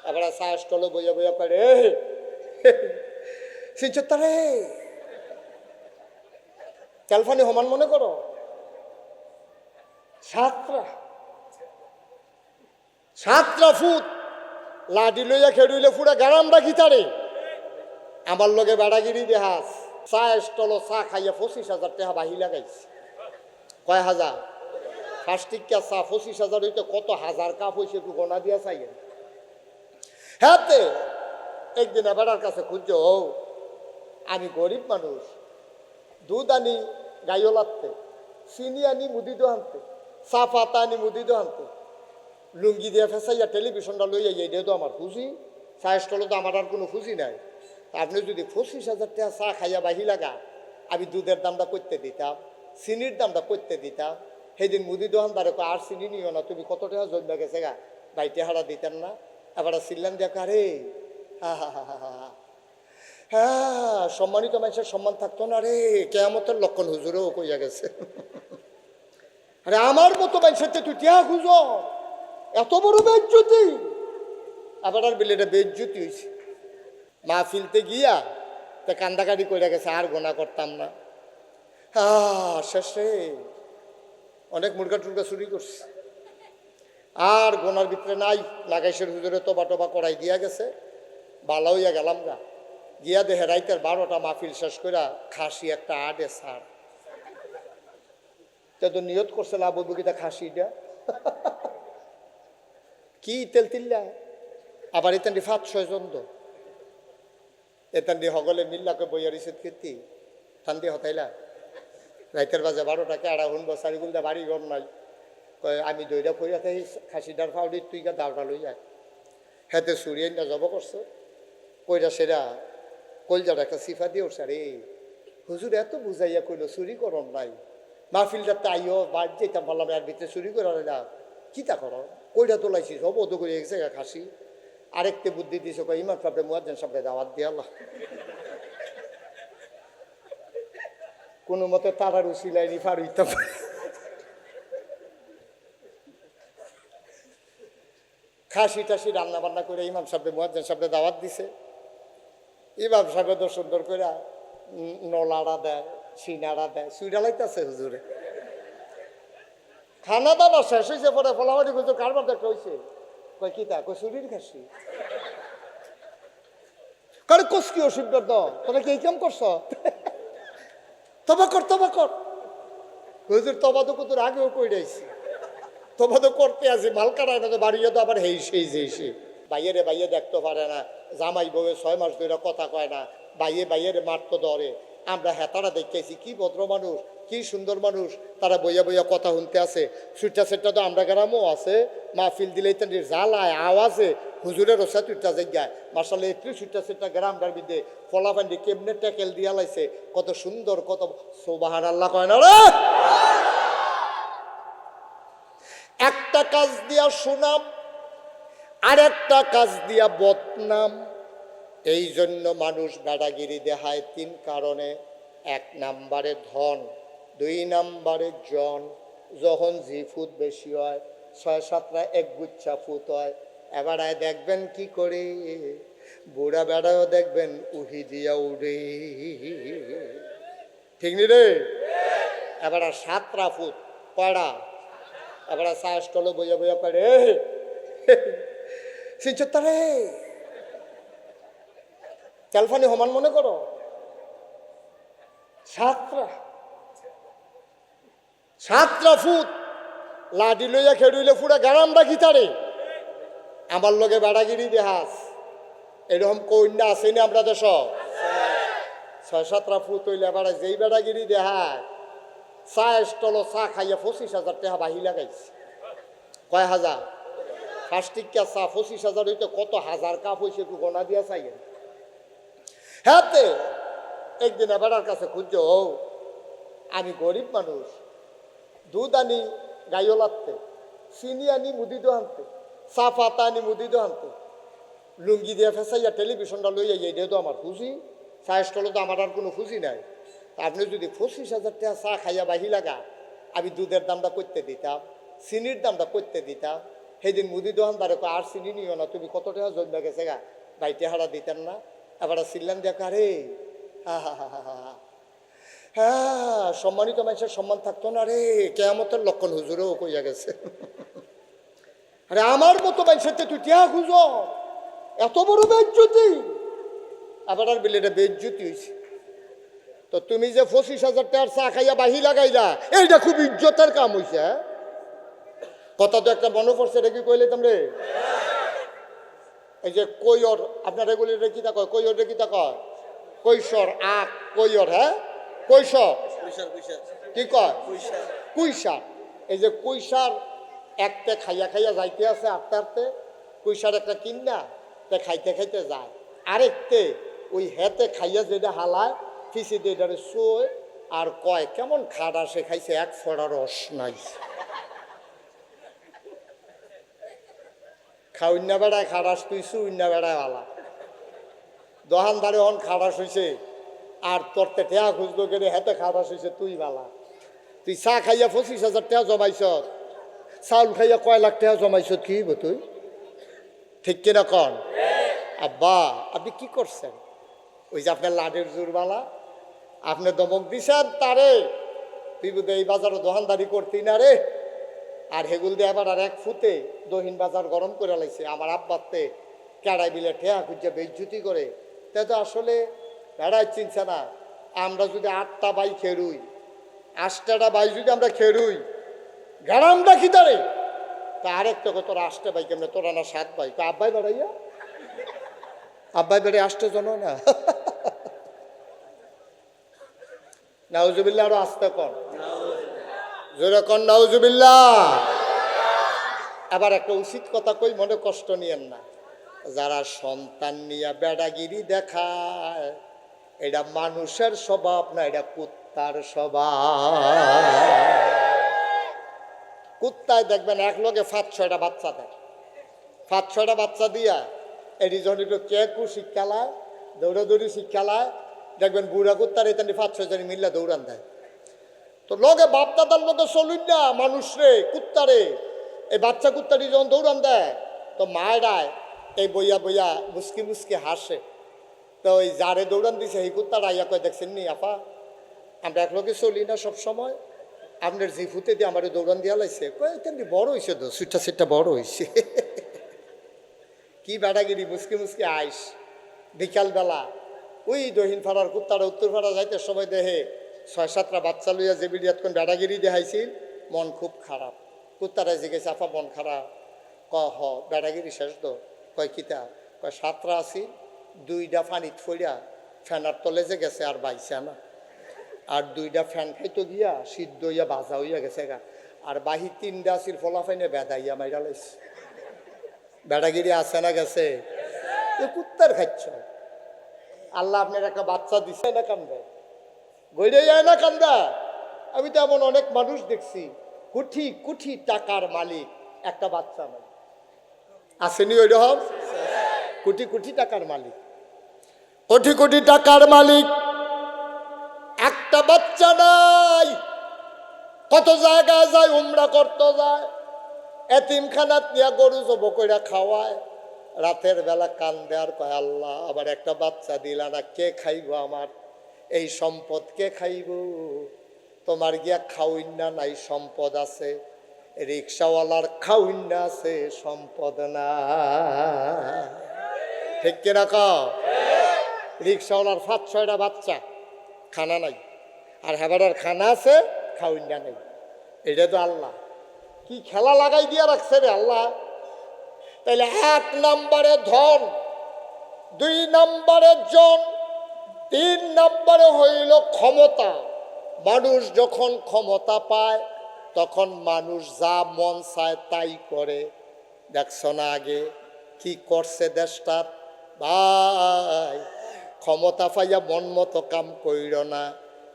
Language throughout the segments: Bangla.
এবার চা স্টলে বইয়া বইয়া করে সিনচত্তারে ক্যালফানি হমান মনে করো সাতটা ফুট লাঠি লইয়া খেড়ুইলে ফুড়া গারাম রাখি তারে আমার লগে বেড়াগিরি দেহাস চা স্টল চা খাইয়া 25,000 টাকা বাহি লাগাইছে কয় হাজার ফার্স্টিকা চা 25,000 হইতে কত হাজার কাপ হয়েছে একটু গোনা দিয়া চাইয়েন হ্যাঁ একদিন বেড়ার কাছে খুঁজছো আমি গরিব মানুষ দুধ আনি গাইও লাগতে চিনি আনি মুদি দো আনতে চা পাতা আনি মুদি দো আনতে লুঙ্গি দিয়ে ফেসাইয়া টেলিভিশনটা লইয়া এই তো আমার খুশি চা স্টলে তো আমার আর কোনো খুশি নাই আপনি যদি 25,000 টাকা চা খাইয়া বাহি লাগা আমি দুধের দামটা করতে দিতাম চিনির দামটা করতে দিতাম সেদিন মুদি দোকানদারে আর চিনি নিও না তুমি কত টাকা জমা গেছে গা বাইটে হারা দিতেন না এবার চিল্লান দেখ আরে হ্যাঁ সম্মানিত মানুষের সম্মান থাকতো না রে কেয়ামতের লক্ষণ হুজুরেও কইয়া গেছে আরে আমার মতো মানুষের তুই টিয়া খুঁজ এত বড় বেজ্জতি আবার আর বিলেটা বেজ্জতি হয়েছে মাহফিলতে গিয়া তা কান্দাকাটি করে গেছে আর গোনা করতাম না শেষে অনেক মুরগা টুরগা চুরি করছে আর গোনার ভিতরে নাই লাগাইশের হুজুরে তোবা টোবা করাই দিয়া গেছে বালা হইয়া গেলাম গা গিয়া দেহে রাইতের 12টা মাহফিল শেষ করে খাসি একটা আডে সার তো নিয়ত করছে লাভ বুকিটা খাসিটা কি তেল তিল্লা আবার এতান 5-6 জন তো এতান হগলে মিল্লাকে বইয়া রিসিদ কীর্তি ঠান্দি হতাইলা রাইতের বাজে 12টাকে আড়া শুনবো চারিগুলদা বাড়ি ঘর নাই কয় আমি দইটা কইয়া থাকি খাসিটার ফাউডি তুই গা দাওটা লই যায় হেতে চুরি না জব করছে কইরা সেরা কলজার একটা সিফা দিয়ে উঠছে রে হুজুর এত বুঝাইয়া কইল চুরি করম নাই মাহফিলটা তাইও বাদ যেতাম বললাম এর ভিতরে চুরি করে না কিতা করো কইরা তোলাইছিস হব তো করে এক জায়গা খাসি আরেকটা বুদ্ধি দিয়েছে কয় ইমাম সাহেব মুয়াজ্জিন সাহেব দাওয়াত দিয়ে আল্লাহ কোনো মতে তারার উসিলাইনি ফার হইতে পারে খাসি টাসি রান্না বান্না করে ইমাম সাহেব মুয়াজ্জিন সাহেব দাওয়াত দিছে ইমাম সাহেব তো সুন্দর করে নলাড়া দেয় সিনাড়া দেয় সুইডা লাইতেছে হুজুরে খানা দানা শেষ হয়েছে পরে ফলাফাটি হুজুর কারবার দেখা হয়েছে কয় কিতা কয় চুরির খাসি কারো কোস কি অসুবিধা তো তোরা কি এই কাম করছ তবা কর হুজুর তবা তো কত আগেও কই রাইছি তবা তো করতে আছে মাল কাটায় না তো বাড়িয়ে তো আবার সেই বাইয়ে দেখতে পারে না জামাই বউয়ে 6 মাস ধরে কথা কয় না বাইয়ে মারতো ধরে আমরা হেতারা দেখতেছি কি ভদ্র মানুষ কি সুন্দর মানুষ তারা বইয়া বইয়া কথা শুনতে আছে সুইটা সেটটা তো আমরা গ্রামও আছে মাহফিল দিলেই তেন জ্বালায় আওয়াজে হুজুরের রসা তুইটা জায়গায় মার্শাল একটু সুইটা সেটটা গ্রামটার মধ্যে ফলাফান্ডি কেমনে ট্যাকেল দিয়া লাইছে কত সুন্দর কত সুবহানাল্লাহ কয় না রে একটা কাজ দিয়া সুনাম আর একটা কাজ দিয়া বদনাম এই জন্য মানুষ বেড়াগিরি দেখায় 3 কারণে 1 নম্বরে ধন 2 নম্বরে জন যখন ফুট বেশি হয় 6-7টা একগুচ্ছা ফুট হয় এবার দেখবেন কি করে বুড়া বেড়াও দেখবেন উহি দিয়া উড়ে ঠিক নি রে এবার 7টা ফুট পড়া এবার চা স্টলে বইয়া বইয়া করে সিনচত্তারে ক্যালফানি হমান মনে করো সাতটা ফুট লাঠি লইয়া খেড়ুইলে ফুড়া গারাম রাখি তারে আমার লগে বেড়াগিরি দেহাস এরকম কন্যা আছে না আমরা দেশ 6-7টা ফুট হইলে এবার যেই বেড়াগিরি দেহায় চা স্টল চা খাইয়া 25,000 টাকা বাহি লাগাইছে কয় হাজার ফার্স্টিকা চা 25,000 হইতে কত হাজার কাপ হয়েছে একটু গোনা দিয়া চাইয়েন হ্যাঁ একদিন বেড়ার কাছে খুঁজছো আমি গরিব মানুষ দুধ আনি গাইও লাগতে চিনি আনি মুদি দো আনতে চা পাতা আনি মুদি দো আনতে লুঙ্গি দিয়ে ফেসাইয়া টেলিভিশনটা লইয়া এই তো আমার খুশি চা স্টলে তো আমার আর কোনো খুশি নাই আপনি যদি 25,000 টাকা চা খাইয়া বাহি লাগা আমি দুধের দামটা করতে দিতাম চিনির দামটা করতে দিতাম সেদিন মুদি দোকানদারে কয় আর চিনি নিও না, তুমি কত টাকা জন্মে গেছে গা, বাইটে হারা দিতেন না। এবার চিল্লান দেখ আরে হা হা হা হা হা, হ্যাঁ সম্মানিত মানুষের সম্মান থাকতো না রে, কেয়ামতের লক্ষণ হুজুরেও কইয়া গেছে। আরে আমার মতো মানুষের তুই টিয়া খুঁজো, এত বড় বেজ্জতি। আবার আর বিলে এটা বেজ্জতি হয়েছে। তো তুমি যে 25,000 টাকার চা খাইয়া বাহি লাগাইলা, এইটা খুব ইজ্জতের কাম হয়েছে। হ্যাঁ কথা তো একটা মনে পড়ছে, এটা কি কইলে তোমরে? এই যে কৈয়র, আপনার এগুলি রেখিতা কয়, কৈয়র রেখিতা কয়, কৈশোর আখ কৈয়র, হ্যাঁ কৈশোর কি কয়, কুইশার। এই যে কুইশার একটা খাইয়া খাইয়া যাইতে আছে, আটতে আটতে কুইশার একটা কিনা তে খাইতে খাইতে যায়, আরেকতে ওই হেতে খাইয়া যেটা হালায় ফিসি দিয়ে শোয় আর কয় কেমন খাড়া সে খাইছে, এক ফোড়া রস নাই। খাউন্না বেড়ায় খারাস, তুই সুইন্না বেড়ায় আলা দোকানদারে হন খারাস হইছে, আর তোরতে ঠেয়া খুঁজলো গেলে হেতে খারাস হইছে তুই বালা। তুই চা খাইয়া 25,000 টাকা জমাইছ, চাউল খাইয়া কয় লাখ টাকা জমাইছ, কি হইব তুই? ঠিক কিনা কন? আব্বা আপনি কি করছেন? ওই যে আপনার লাডের জোরবালা, আপনি দমক দিছেন তারে, তুই বোধ এই বাজারও দোকানদারি করতি না রে। আর হেগুল দিয়ে আবার আর এক ফুতে দহিন বাজার গরম করে লাইছে। আমার আব্বাতে কেড়াই বিলে ঠেয়া খুঁজে বেজ্জুতি করে, তা তো আসলে বেড়াই চিনছে না। আমরা যদি 8টা বাই খেরুই, 8টা বাই যদি আমরা খেরুই, গ্রামটা কি তারে তা আরেকটা তোরা 8টা বাই কেমন, তোরা না 7 বাই, তো আব্বাই বেড়াইয়া আব্বাই বেড়ে 8 জন না। নাউজুবিল্লাহ, আরো আসতে কর, জোরে কর নাউজুবিল্লাহ। আবার একটা উচিত কথা কই, মনে কষ্ট নিয়েন না, যারা সন্তান নিয়ে বেড়াগিরি দেখায় এটা মানুষের স্বভাব না, এটা কুত্তার স্বভাব। কুত্তায় দেখবেন এক লগে 5-6টা বাচ্চা দেয়, 5-6টা বাচ্চা দিয়া এটি যখন একটু কেকু শিক্ষালায়, দৌড়াদৌড়ি শিক্ষালায়, দেখবেন বুড়া কুত্তার এখানে 5-6 জন মিল্লা দৌড়ান দেয়। তো লগে বাপ দাদার লগে চলুন না মানুষ রে, কুত্তারে এই বাচ্চা কুত্তাটি যখন দৌড়ান দেয়, তো মায়েরায় এই বইয়া বইয়া মুসকি মুসকি হাসে। তো ওই যারে দৌড়ান দিছে এই কুত্তার আইয়া কয়, দেখছেন নি আপা, আমরা এক লগে চলি না সব সময়, আপনার যে ফুতে দিয়ে আমার দৌড়ান দিয়া লাইছে, কয় তেমনি বড় হয়েছে তো, সুইটা সেটটা বড় হয়েছে। কি বেড়াগিরি, মুসকি মুসকি আইস। বিকালবেলা ওই দহিন ফাড়ার কুত্তারা উত্তর ফাড়া যাইতে সময় দেহে 6-7টা বাচ্চা লইয়া যে বিড়ি এতক্ষণ বেড়াগিরি দেখাইছিল, মন খুব খারাপ। কুত্তারা জিজ্ঞেস, আপা মন খারাপ? ক হ বেড়াগিরি শেষ তো। কয় কিতা? কয় 7টা আছি, 2টা ফানিত ফইরা ফ্যানার তলে যে গেছে আর বাইছে না, আর 2টা ফ্যান খাইতো গিয়া সিদ্ধ হইয়া বাজা হইয়া গেছে গা, আর বাহি 3টা আসির ফলাফাইনে বেদাইয়া মাইরা লাইছে। বেড়াগিরি আছে না গেছে? কুত্তার খাচ্ছ। আল্লাহ আপনার একটা বাচ্চা দিছে না কান্দা, গইরে যায় না কান্দা। আমি তো এমন অনেক মানুষ দেখছি কোটি কোটি টাকার মালিক, একটা বাচ্চা নাই। আসেনি ওই রকম? কোটি কোটি টাকার মালিক, কোটি কোটি টাকার মালিক, একটা বাচ্চা নাই। কত জায়গায় যায়, উমরা করতে যায়, এতিমখানাত নিয়ে গরু জব কইরা খাওয়ায়, রাতের বেলা কান্দে আর কয় আল্লাহ আবার একটা বাচ্চা দিলা না, কে খাইব আমার এই সম্পদ, কে খাইব? তোমার গিয়া খাউইন্না নাই, সম্পদ আছে, রিক্সাওয়ালার খাউইন্না আছে, সম্পদ না। ঠিক কিনা কও? রিক্সাওয়ালার 5-6টা বাচ্চা, খানা নাই, আর হেবারের খানা আছে, খাউইন্না নেই। এটা তো আল্লাহ কি খেলা লাগাই দিয়া রাখছে রে আল্লাহ। তাইলে 1 নম্বরে ধন, 2 নম্বরে জন, 3 নম্বরে হইল ক্ষমতা। মানুষ যখন ক্ষমতা পায় তখন মানুষ যা মন চায় তাই করে। দেখছ না আগে কি করছে দেশটার? ভাই ক্ষমতা পাইয়া মন মতো কাম কইর না,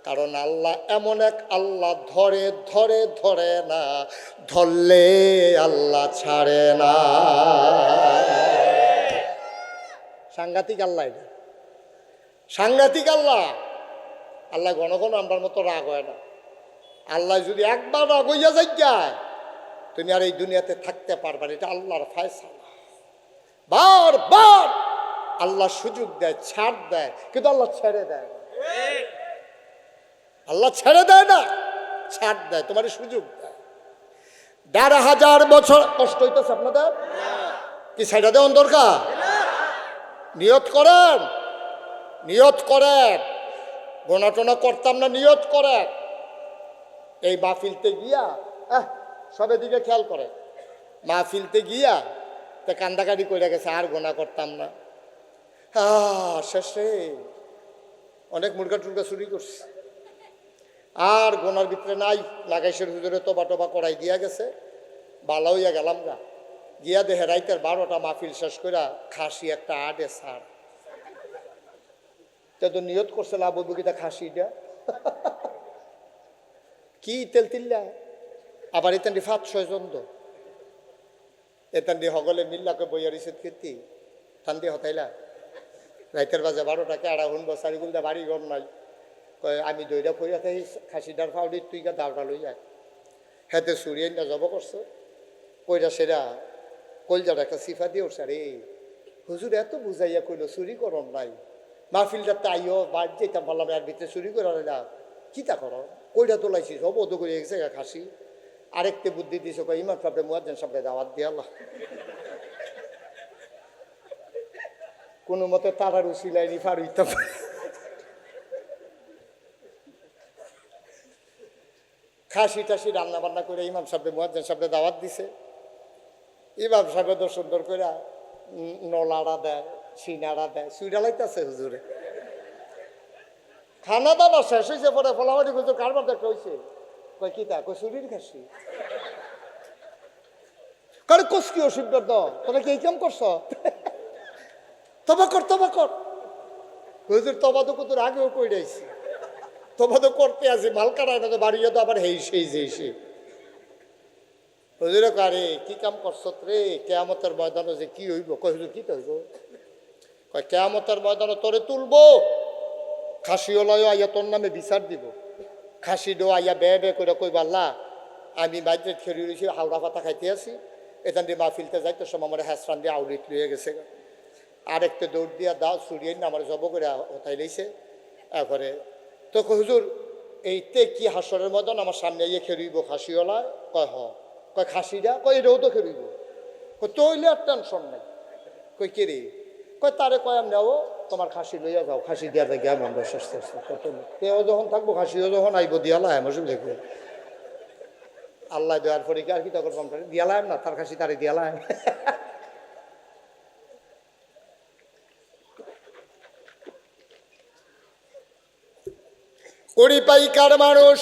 কারণ আল্লাহ এমন এক আল্লাহ, ধরে ধরে ধরে না, ধরলে আল্লাহ ছাড়ে না। সাংঘাতিক আল্লাহ, এটা সাংঘাতিক আল্লাহ। আল্লাহ ঘন ঘন আমরার মতো রাগ হয় না। আল্লাহ যদি একবার রাগ হইয়া যায় তুমি আর এই দুনিয়াতে থাকতে পারবে না, এটা আল্লাহর ফয়সালা। বারবার আল্লাহ সুযোগ দেয়, ছাড় দেয়, কিন্তু আল্লাহ ছেড়ে দেয় না। আল্লাহ ছেড়ে দেয় না, ছাড় দেয়, তোমার সুযোগ দেয়। ১,৫০০ বছর কষ্ট হইতেছে আপনাদের, কি ছেড়ে দেওয়ার দরকার? নিয়ত করেন, নিয়ত করেন, গোনা টোনা করতাম না, নিয়ত করেন। এই মাহফিলতে গিয়া সবে দিকে খেয়াল করে, মাহফিলতে গিয়া তা কান্দাকাটি করে গেছে, আর গোনা করতাম না। শেষে অনেক মুরগা টুরগা চুরি করছে, আর গোনার ভিতরে নাই। লাগাইশের হুজুরে তোবা টোবা করাই দিয়া গেছে, বালা হইয়া গেলাম গা। গিয়া দেহে রাইতের ১২টা মাহফিল শেষ করে খাসি একটা আডে সার। তো নিয়ত করছে লাভ বুকিটা খাসিটা কি তেল তিল্লা। আবার এতান্ডি ৫-৬ জন তো এতান্ডি হগলে মিল্লাকে বইয়া রিসেদ কীর্তি ঠান্ডি হতাইলা। রাইতের বাজে ১২টাকে আড়া শুনবো, চারিগুলটা বাড়ি ঘর নাই। কয় আমি দইটা ফইয়া থাকি, খাসিটার ফাউডি তুই গা দাওটা লই যায়। হেতে চুরিয়ে না জব করছে, কইরা সেরা কলজার একটা সিফা দিয়ে উঠছে। আরে হুজুর এত বুঝাইয়া কইল চুরি করন নাই, মাহফিলটা তাইও বাদ যেতাম বললাম, এর ভিতরে চুরি করে না কিতা করো, কইরা তোলাইছি সব অত করে গেছে খাসি। আরেকটা বুদ্ধি দিছে, কয় ইমাম সাহেব মুয়াজ্জিন সাহেব দাওয়াত দিয়ে আল্লাহ কোনো মতে তারার উসিলাইনি ফার হইতাম। খাসি টাসি রান্না বান্না করে ইমাম সাহেব মুয়াজ্জিন সাহেব দাওয়াত দিছে। ইমাম সাহেব তো সুন্দর করে নলাড়া দেয়, সিনাড়া দেয়, সুইডা লাইতেছে হুজুরে। খানা দানা শেষ হয়েছে, পরে ফলাফাটি হুজুর কারবার দেখা হয়েছে। কয় কি তা, কয় চুরির খাসি। কারে কোস কি অসুবিধা দ, তোরা কি এই কাম করছ? তবা কর, তবা কর। হুজুর তবা তো কত আগেও কই রাইছি, তবা তো করতে আছি, মাল কাটায় না তো বাড়িয়ে তো আবার হেই সেই যেই। হুজুরে কারে কি কাম করছ রে, কেয়ামতের ময়দানে যে কি হইব? কয় হুজুর কি হইব? কয় কেয়ামতের ময়দানে তোরে তুলবো, খাসিওলায় আইয়া তোর নামে বিচার দিব। খাসি ডো আইয়া বে বে করে কইবা, আল্লাহ আমি বাইরে খেয়ে রয়েছি, হাওড়া পাতা খাইতে আসি, এখান দিয়ে মাহফিলতে যাইতে সময় আমার হ্যাসরান দিয়ে আউরিট লইয়ে গেছে। আরেকটা দৌড় দিয়া দাও চুরিয়ে না আমার জব করে হতাই লইছে। এরপরে তো হুজুর এইতে কি হাসরের মতন আমার সামনে ইয়ে খেরুইব খাসিওলা? কয় হ। কয় খাসিটা? কয় এটাও তো খেরুইব। কয় তৈলে আর টেনশন নাই। কই কে রে? কয় তারে কয় আমি নেও, তোমার খাসি লইয়া যাও, খাসি দিয়া থাকে আমরা আস্তে আস্তে কত তেও যখন থাকবো খাসিও যখন আইব দিয়ালা মসুল দেখবো। আল্লাহ দেওয়ার পরে কি আর কি তখন দিয়ালাম না, তার খাসি তারে দিয়ালাম। কড়ি পাইকার মানুষ,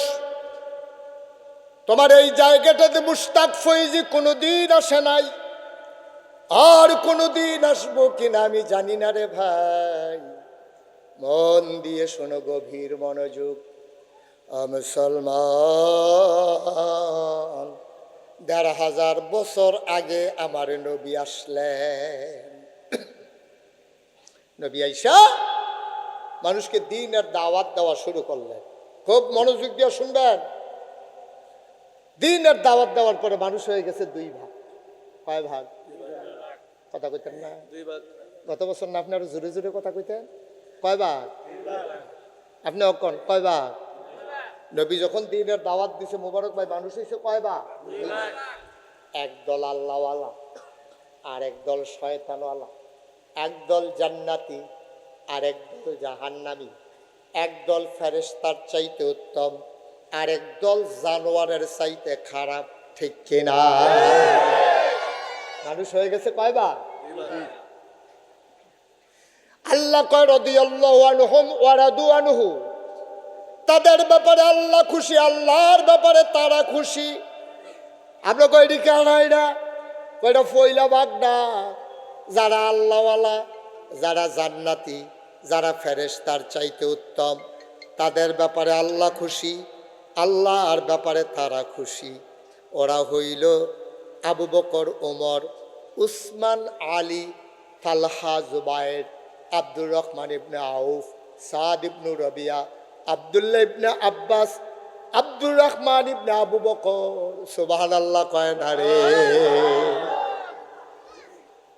তোমার এই জায়গাটাতে মুশতাক ফৈজি কোনোদিন আসে নাই, আর কোনোদিন আসবো কিনা আমি জানি না রে ভাই। মন দিয়ে শোনো, গভীর মনোযোগ। মুসলমান, ১,৫০০ বছর আগে আমার নবী আসলেন। নবী আইসা মানুষকে দ্বীনের দাওয়াত দেওয়া শুরু করলেন। খুব মনোযোগ দিয়ে শুনবেন। দ্বীনের দাওয়াত দেওয়ার পরে মানুষ হয়ে গেছে 2 ভাগ। কয় ভাগ? কথা কইতেন না? 2 ভাগ। গত বছর না আপনি আরো জোরে জোরে কথা কইতেন? কয় ভাগ? আপনি অকন কয় ভাগ? নবী যখন দ্বীনের দাওয়াত দিছে মোবারক ভাই, মানুষ হয়েছে কয় ভাগ? একদল আল্লাহওয়ালা আর একদল শয়তানওয়ালা, একদল জান্নাতি আর একদল জাহান্নামী, একদল ফেরেশতার চাইতে উত্তম আর একদল জানোয়ারের চাইতে খারাপ। ঠিক কিনা? মানুষ হয়ে গেছে কয় ভাগ? আল্লাহ কয় রাদিয়াল্লাহু আনহুম ওয়া রাদু আনহু, তাদের ব্যাপারে আল্লাহ খুশি, আল্লাহর ব্যাপারে তারা খুশি। আমরা কয়টি কেনা কয়টা ফইলা ভাগ না। যারা আল্লাহওয়ালা, যারা জান্নাতি, যারা ফেরেশতার চাইতে উত্তম, তাদের ব্যাপারে আল্লাহ খুশি, আল্লাহর ব্যাপারে তারা খুশি। ওরা হইল আবু বকর, ওমর, উসমান, আলী, তালহা, জুবায়ের, আব্দুর রহমান ইবনে আউফ, সাদ ইবনু রবিয়া, আব্দুল্লাহ ইবনে আব্বাস, আব্দুর রহমান ইবনে আবু বকর সুবহানাল্লাহ কয় না রে,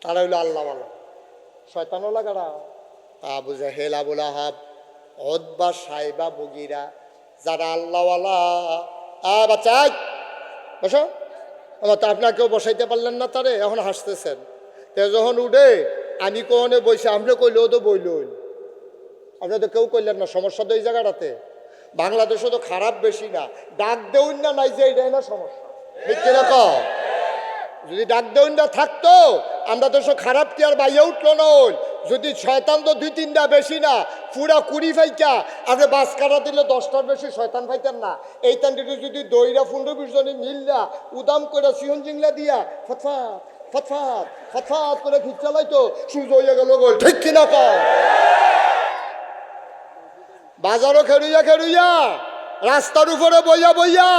তারা হইলো আল্লাহওয়ালা। শয়তানওয়ালা কারা? আবু জাহেল, আবুল আহাব, উতবা, সাইবা, মুগিরা, যারা আল্লাহওয়ালা। বাচ্চাই বসো, আমার তো আপনাকেও বসাইতে পারলেন না, তারে এখন হাসতেছেন। তে যখন উঠে আমি কোনে বইছে, আমরা কইলেও তো বইলই, আপনার তো কেউ কইলেন না। সমস্যা তো এই জায়গাটাতে। বাংলাদেশে তো খারাপ বেশি না, ডাক দেউন না নাই যে এটাই না সমস্যা, ঠিক কিরকম? যদি ডাক দেউন না থাকতো আমরা তো সব খারাপ কি আর বাইরে উঠলো না। যদি শয়তান তো 2-3টা বেশি না, পুরা 20 ফাইকা আপনি বাস কাটা দিলে 10টার বেশি শয়তান ফাইতেন না। এই তান্ডিতে যদি দইরা 15-20 জনে মিললা উদাম করে সিহন জিংলা দিয়া ফটফাট ফটফাট ফটফাট করে খিচ চালাইতো, সূর্য হয়ে গেল গোল, ঠিক কিনা কম? বাজারও খেরুইয়া খেরুইয়া, রাস্তার উপরে বইয়া বইয়া,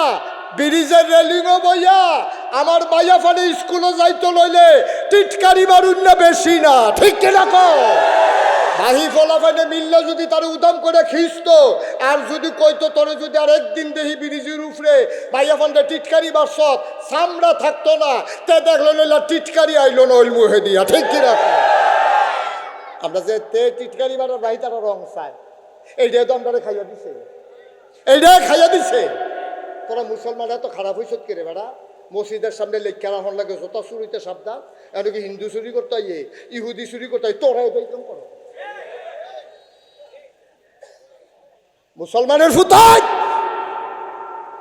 ব্রিজের রেলিংও বইয়া, আমার বাইয়া ফানে স্কুলে যাইতো লইলে টিটকারি মারুন না বেশি না, ঠিক কিনা কো? বাহি ফলাফানে মিললে যদি তার উদাম করে খিঁচতো, আর যদি কইতো তোরে যদি আর একদিন দেখি ব্রিজের উপরে বাইয়া ফান্ডে টিটকারি বারসত সামরা থাকতো না, তে দেখলো লইলা টিটকারি আইলো না ওই মুহে দিয়া, ঠিক কিনা কো? আমরা যে তে টিটকারি মারার বাহি তারা রং চায়, এইটাই তো আমরা খাইয়া দিছে, এইটাই খাইয়া দিছে। তোরা মুসলমানরা তো খারাপ হয়েছ কে রে বেড়া? মসজিদের সামনে লেখা রাখন লাগে জোতা চুরিতে সাবধান, এমনকি হিন্দু চুরি করতে হয়, ইহুদি চুরি করতে হয়, তোরা এরকম করো। মুসলমানের ফুতাই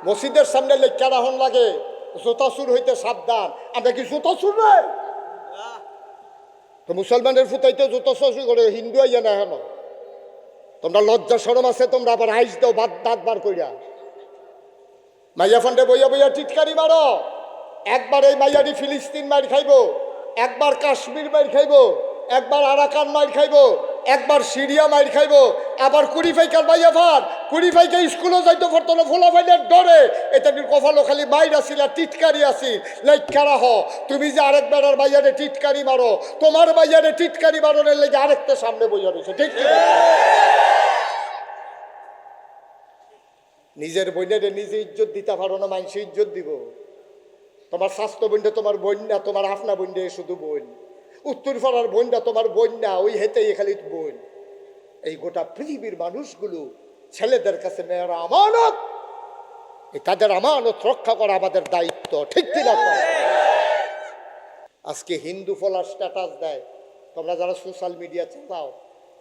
মসজিদের সামনে লেখা রাখন লাগে জোতা চুর হইতে সাবধান, আমরা কি জোতা চুর নয়? তো মুসলমানের ফুতাইতে জোতা চুরি করে, হিন্দু আইয়া না হেন। তোমরা লজ্জা শরম আছে, তোমরা আবার আইস দাও দাঁত বার কইরা। মাইয়া ফান্ডে বইয়া বইয়া টিটকারি মারো, একবার এই মাইয়াটি ফিলিস্তিন মার খাইব, একবার কাশ্মীর মার খাইব, একবার আরাকান মার খাইব, একবার সিরিয়া মার খাইব, আবার কুড়িফাইকার মাইয়া ফান কুড়িফাইকা স্কুলে যাইতে পারতো না ফোলাফাইনের ডরে। এটা কফালো খালি মাইর আসিল আর টিটকারি আসি লেখারা হ। তুমি যে আরেকবার আর মাইয়ারে টিটকারি মারো, তোমার মাইয়ারে টিটকারি মারোর লেগে আরেকটা সামনে বইয়া রয়েছে, ঠিক কি? নিজের বইনেরে নিজে ইজ্জত দিতে পারো না, মানুষে ইজ্জত দিব? তোমার স্বাস্থ্য বইনটা তোমার বোন না, তোমার আফনা বইনটা শুধু বোন। উত্তর পাড়ার বোনটা তোমার বোন না, ওই হেতে খালি বোন। এই গোটা পৃথিবীর মানুষগুলো ছেলেদের কাছে মেয়েরা আমানত, এই তাদের আমানত রক্ষা করা আমাদের দায়িত্ব, ঠিক কিনা? আজকে হিন্দু ফলার স্ট্যাটাস দেয়, তোমরা যারা সোশ্যাল মিডিয়া চালাও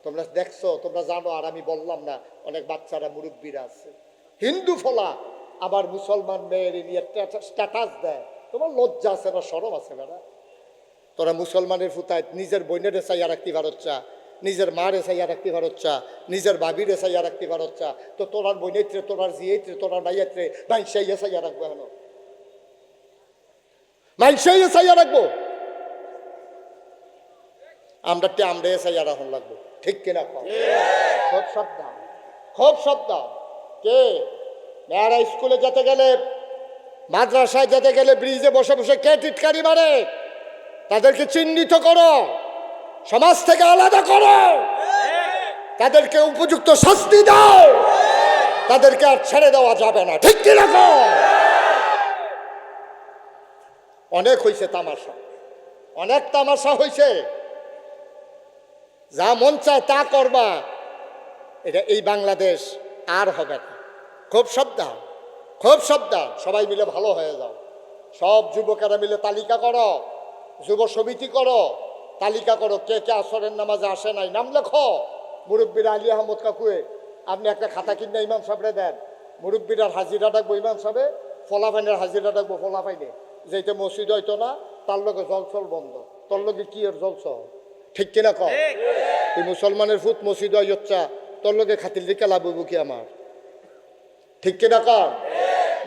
তোমরা দেখছো, তোমরা জানো, আর আমি বললাম না, অনেক বাচ্চারা মুরব্বীরা আছে হিন্দু ফলা আবার মুসলমান মেয়ের নিয়ে স্ট্যাটাস দেয়। তোমার লজ্জা আছে না, শরম আছে না? তোরা মুসলমানের ফুতায় নিজের বোনের চাইয়া রাখতে পারচ্ছা, নিজের মারে চাইয়া রাখতে পারচ্ছা, নিজের বাবিরে চাইয়া রাখতে পারচ্ছা, তো তোরার বোনেত্রে, তোরার জিয়েত্রে, তোরার মাইয়াত্রে মাইসাইয়া চাইয়া রাখবো, কেন মাইসাইয়া চাইয়া রাখবো? আমরা চাইয়া রাখুন লাগবো, ঠিক কিনা? খুব সাবধান, খুব সাবধান। কে মেয়েরা স্কুলে যেতে গেলে, মাদ্রাসায় যেতে গেলে ব্রিজে বসে বসে কে টিটকারি মারে, তাদেরকে চিহ্নিত করো, সমাজ থেকে আলাদা করো, তাদেরকে উপযুক্ত শাস্তি দাও, তাদেরকে আর ছেড়ে দেওয়া যাবে না, ঠিক কি রকম? অনেক হয়েছে তামাশা, অনেক তামাশা হয়েছে। যা মন চায় তা করবা, এটা এই বাংলাদেশ আর হবে না। খুব সাবধান, খুব সাবধান। সবাই মিলে ভালো হয়ে যাও, সব যুবকেরা মিলে তালিকা করো, যুব সমিতি করো, তালিকা করো কে কে আসরের নামাজে আসে নাই, নাম লেখো। মুরব্বীরা আলী আহমদ কাকুয়ে আপনি একটা খাতা কিনে ইমাম সাহেবরে দেন, মুরব্বীরার হাজিরা ডাকবো ইমাম সাহেবে, ফলাফাইনের হাজিরা ডাকবো ফলাফাইনে, যেটা মসজিদ হইতো না তার লগে জলছল বন্ধ, তোর লগে কি এর জলছল, ঠিক কিনা কম? তুই মুসলমানের ফুট মসজিদ হইচ্ছা, তোর লগে খাতির দিকে লাভ হইব কি আমার, ঠিক কিনা কম?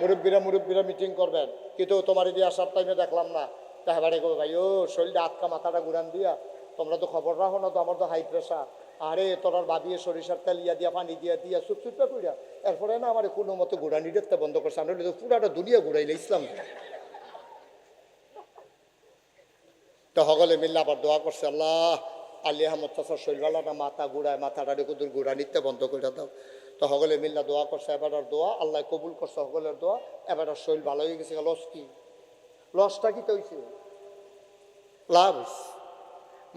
মুরব্বীরা মিটিং করবেন, কিন্তু তোমার এদিকে আসার টাইমে দেখলাম না, তাহলে গো ভাই ও শরীরটা আটকা মাথাটা ঘুরান দিয়া, তোমরা তো খবর রাখো না, তো আমার তো হাই প্রেশার, আরে তোরার বাবিয়ে সরিষার তেল ইয়া দিয়া পানি দিয়া দিয়া চুপচুপটা কইরা, এরপরে না আমার কোনো মতো ঘুরানি দেখতে বন্ধ করছে, আমি তো পুরাটা দুনিয়া ঘুরাইলে ইসলাম। তো সকলে মিললে আবার দোয়া করছে, আল্লাহ আলী আহমদ চাষার শৈলওয়ালাটা মাথা ঘুরায়, মাথাটা কুদুর ঘুরা নিতে বন্ধ করে দাও। তো সকলে মিল্লা দোয়া করছে, এবার দোয়া আল্লাহ কবুল করছে সকলের দোয়া। এবার শরীর ভালো হয়ে গেছে। লস কি? লসটা কি তো হয়েছে? লাভ হয়েছে।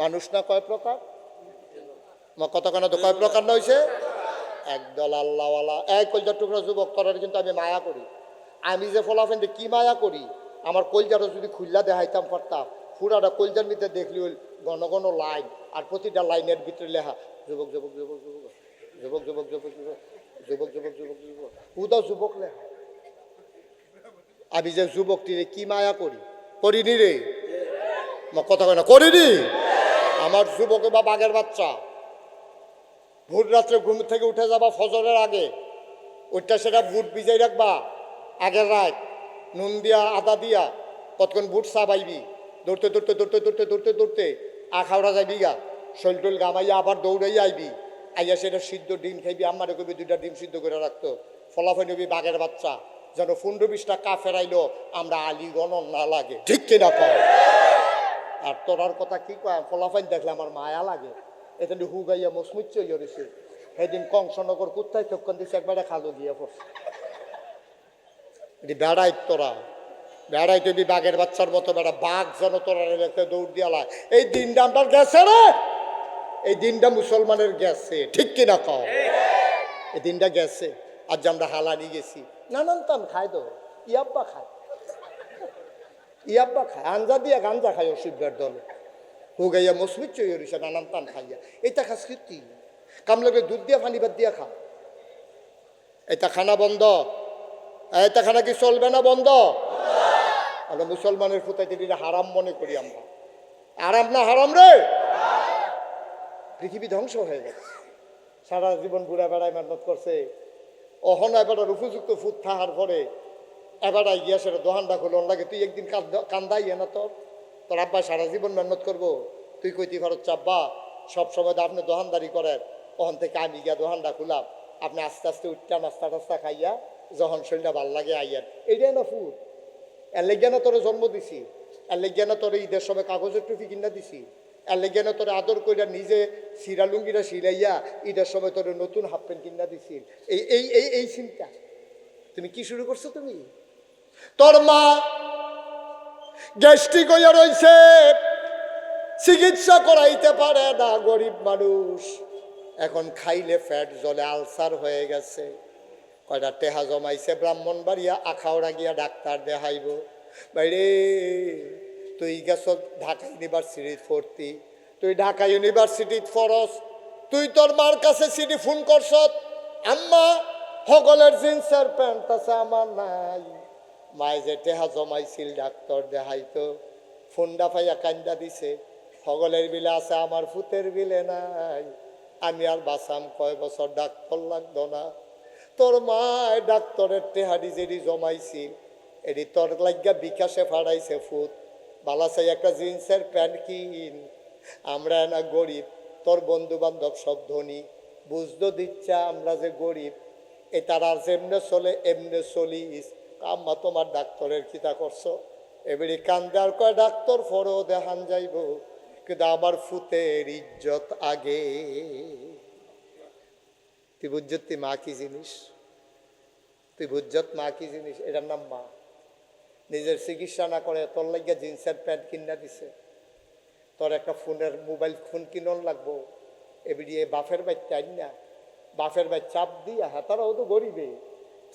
মানুষ না কয় প্রকার? কতখানা তো কয় প্রকার না হয়েছে? একদল আল্লাহওয়ালা। এই কলজার টুকরা যুবক, করার কিন্তু আমি মায়া করি। আমি যে ফলাফেন্ডে কি মায়া করি, আমার কলজাটা যদি খুললা দেখাইতাম পারতাম, পুরাটা কলজার মধ্যে দেখলি ওই ঘন ঘন লাইন, আর প্রতিটা লাইনের ভিতরে লেখা যুবক যুবক যুবক যুবক যুবক যুবক যুবক যুবক যুবক যুবক যুবক যুবক উদা যুবক লেখা। আমি যে যুবকটিরে কি মায়া করি, করিনি রে? কথা কয় না, করিনি? আমার যুবক বা বাঘের বাচ্চা, ভোর রাত্রে ঘুম থেকে উঠে যাবা ফজরের আগে, ওইটা সেটা বুট ভিজাই রাখবা আগের রাত, নুন দিয়া আদা দিয়া, কতক্ষণ বুট চাবাইবি, দৌড়তে দৌড়তে দৌড়তে দৌড়তে দৌড়তে দৌড়তে আখাওড়া যাইবি গা, শৈল টোল গামাইয়া আবার দৌড়াইয়া আইবি, আইয়া সেটা সিদ্ধ ডিম খাইবি। আমারে কবি 2টা ডিম সিদ্ধ করে রাখতো। ফলাফল নবী বাঘের বাচ্চা, যেন 15-20টা কা ফেরাইলো আমরা আলী গণন না লাগে, ঠিক কিনা কয়? আর তোরার কথা কি কয়, ফলাফাইন দেখলে আমার মায়া লাগে। এটা হুগাইয়া মসমুচ্চ হয়েছে। সেদিন কংসনগর কোথায় চক্ষণ দিচ্ছে, একবারে খালো গিয়া পড়ছে। বেড়াই তোরা, বেড়াই তুমি বাঘের বাচ্চার মতো বেড়া, বাঘ যেন তোরা দৌড় দিয়ালায়। এই দিনটা আমার গেছে রে, এই দিনটা মুসলমানের গেছে, ঠিক কিনা কও? এই দিনটা গেছে। আজ আমরা হালানি গেছি, নানান তান খায় তো, ইয়াব্বা খায়, ইয়াব্বা খায়, আঞ্জা দিয়া গাঞ্জা খায় অসুবিধার দলে, হুগাইয়া মসমিচ্চ হইছে নানান তান খাইয়া। এটা খাস কীর্তি কামলকে দুধ দিয়া পানি ভাত দিয়া খা। এটা খানা বন্ধ, এটা খানা কি চলবে না? বন্ধ। আমরা মুসলমানের ফুটাইতে দিলে হারাম মনে করি আমরা। আরাম না হারাম রে? পৃথিবী ধ্বংস হয়ে গেছে। সারা জীবন বুড়া বেড়ায় মেহনত করছে, অহন এবার উপযুক্ত ফুট থাকার পরে এবার গিয়া সেটা দোহানটা খুলো লাগে। তুই একদিন কান্দাই না, তোর আব্বা সারা জীবন মেহনত করবো, তুই কইতি খরচ চাব্বা সবসময় আপনি দোহানদারি করেন। ওখান থেকে আমি গিয়া দোহানটা খুলাম, আপনি আস্তে আস্তে উঠটা নাস্তা টাস্তা খাইয়া যখন শরীরটা ভাল লাগে আইয়ান। এইটাই না ফুট। এর লেগে না তোরে জন্ম দিছি, এর লেগে না তোরে ঈদের সময় কাগজের টুপি কিনা দিছি, এর লেগে না তোরে আদর কইরা নিজে সিরালুঙ্গিটা সিলাইয়া ঈদের সময় তোরে নতুন হাফ প্যান্ট কিনা দিছি। এই এই এই এই চিন্তা তুমি কি শুরু করছো? তুমি তোর মা গ্যাস্ট্রিক হইয়া রয়েছে, চিকিৎসা করাইতে পারে না, গরিব মানুষ, এখন খাইলে ফ্যাট জলে আলসার হয়ে গেছে। কয়টা টেহা জমাইছে ব্রাহ্মণবাড়িয়া, আখাওড়া গিয়া ডাক্তার দেখাইব। বাইরে তুই গেছ ঢাকা ইউনিভার্সিটিত ভর্তি, তুই ঢাকা ইউনিভার্সিটিত ফরস, তুই তোর মার কাছে সিডি ফোন করছ, আম্মা সকলের জিন্সের প্যান্ট আছে আমার নাই। মায়ে যে টেহা জমাইছিল ডাক্তার দেখাইতো, ফোনটা পাইয়া কান্দা দিছে, সকলের বিলে আছে আমার ফুতের বিলে নাই। আমি আর বাঁচাম কয় বছর, ডাক্তার লাগতো না। তোর মায় ডাক্তারের টেহাডি যেটি জমাইছিল এটি তোর লাগিয়া বিকাশে ফাড়াইছে ফুট, বালাসাই একটা জিন্সের প্যান্ট কিন। আমরা না গরিব, তোর বন্ধু বান্ধব সব ধনী, বুঝতে দিচ্ছা আমরা যে গরিব। এ তারা যেমনে চলে এমনে চলিস। আম্মা তোমার ডাক্তারের কিতা করছো? এবারে কান্দার কয় ডাক্তার ফরও দেখান যাইব, কিন্তু আমার ফুতের ইজ্জত আগে। তুই বুঝত তুই মা কি জিনিস, তুই বুঝত মা কি জিনিস। এটার নাম মা। নিজের চিকিৎসা না করে তোর লাগিয়া জিন্সের প্যান্ট কিনা দিছে, তোর একটা ফোনের মোবাইল ফোন কিনন লাগবো, এবারে বাপের বাচ্চা না, বাপের বাচ্চা চাপ দিয়া, হ্যাঁ তারাও তো গরিবে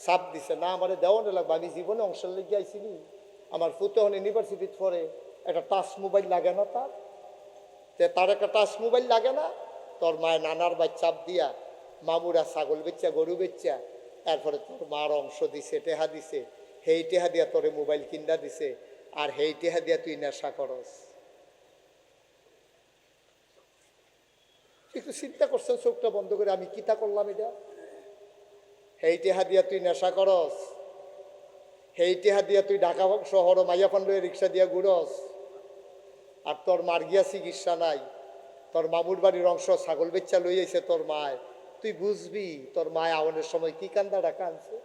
চাপ দিছে না, আমার দেওয়ানো লাগবে। আমি জীবনে অংশের লেগে আইসিনি, আমার ফুতে হন ইউনিভার্সিটির পরে একটা টাচ মোবাইল লাগে না, তার একটা টাচ মোবাইল লাগে না। তোর মায়ের নানার বাই চাপ দিয়া মামুরা ছাগল বেচ্চা গরু বেচ্চা, এরপরে তোর মার অংশ দিছে, টেহা দিছে, সেই টেহা দিয়া তোরে মোবাইল কিনা দিছে, আর সেই টেহা দিয়া তুই নেশা করস। একটু চিন্তা করছেন চোখটা বন্ধ করে, আমি কিতা করলাম এটা? সেই টেহা দিয়া তুই নেশা করস, সেই টেহা দিয়া তুই ঢাকা শহর মাইয়া পান্ডে রিক্সা দিয়া ঘুরস, আর তোর মার গিয়া চিকিৎসা নাই। তোর মামুর বাড়ির অংশ ছাগল বেচ্চা লই আইছে তোর মায়, তুই বুঝবি তোর মায় আওয়ানের সময় কি কান্দাটা কানছে,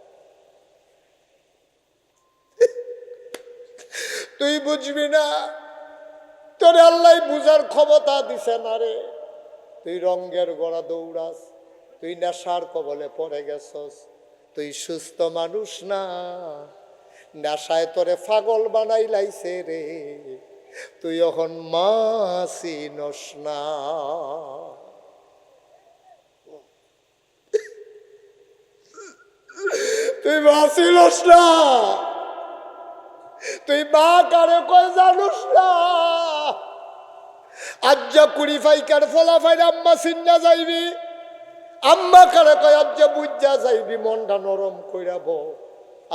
তুই বুঝবি না। তোর আল্লাহ বুঝার ক্ষমতা দিছে না রে। তুই রঙ্গের গড়া দৌড়াস, তুই নেশার কবলে পড়ে গেছস, তুই সুস্থ মানুষ না, নেশায় তোরে পাগল বানাই লাইছে রে, তুই এখন মাসি নস না। তুই মাসি নস না, তুই মা কারে কই জানুস না। আজ্জা কুড়ি ফাইকার ফলা ফাইর আম্মা সিন্না যাইবি, আম্মা কারে কয় আজ্জা বুঝা যাইবি, মনটা নরম কইরা বো।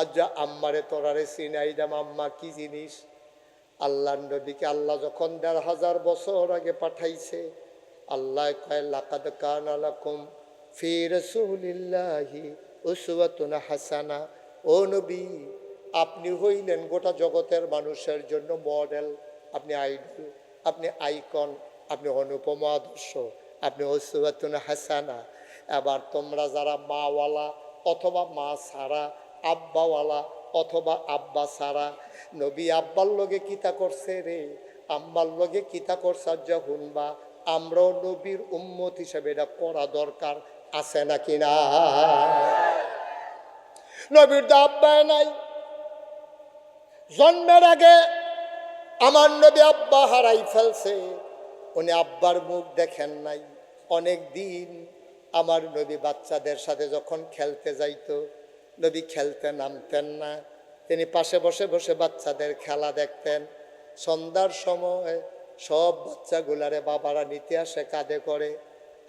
আজ্জা আম্মারে তোরারে চিনাই দাম, আম্মা কি জিনিস। আল্লাহ নবীকে আল্লাহ যখন ১৫০০ বছর আগে পাঠাইছে, আল্লাহ কয় লাকাদ কানা লাকুম ফি রাসূলিল্লাহি উসওয়াতুন হাসানা। ও নবী, আপনি হইলেন গোটা জগতের মানুষের জন্য মডেল, আপনি আইডল, আপনি আইকন, আপনি অনুপম আদর্শ, আপনি উসওয়াতুন হাসানা। এবার তোমরা যারা মাওয়ালা অথবা মা ছাড়া, আব্বাওয়ালা অথবা আব্বা ছাড়া, নবী আব্বার লগে কিতা করছে রে, আম্বার লগে কিতা করছে যা হুনবা। আমরাও নবীর উম্মত হিসেবে এটা করা দরকার আছে নাকি না? নবীর তো আব্বা নাই, জন্মের আগে আমার নবী আব্বা হারাই ফেলছে, উনি আব্বার মুখ দেখেন নাই অনেক দিন। আমার নবী বাচ্চাদের সাথে যখন খেলতে যাইতো, নবী খেলতে নামতেন না, তিনি পাশে বসে বসে বাচ্চাদের খেলা দেখতেন। সন্ধ্যার সময় সব বাচ্চাগুলারে বাবারা নিতে আসে কাঁধে করে,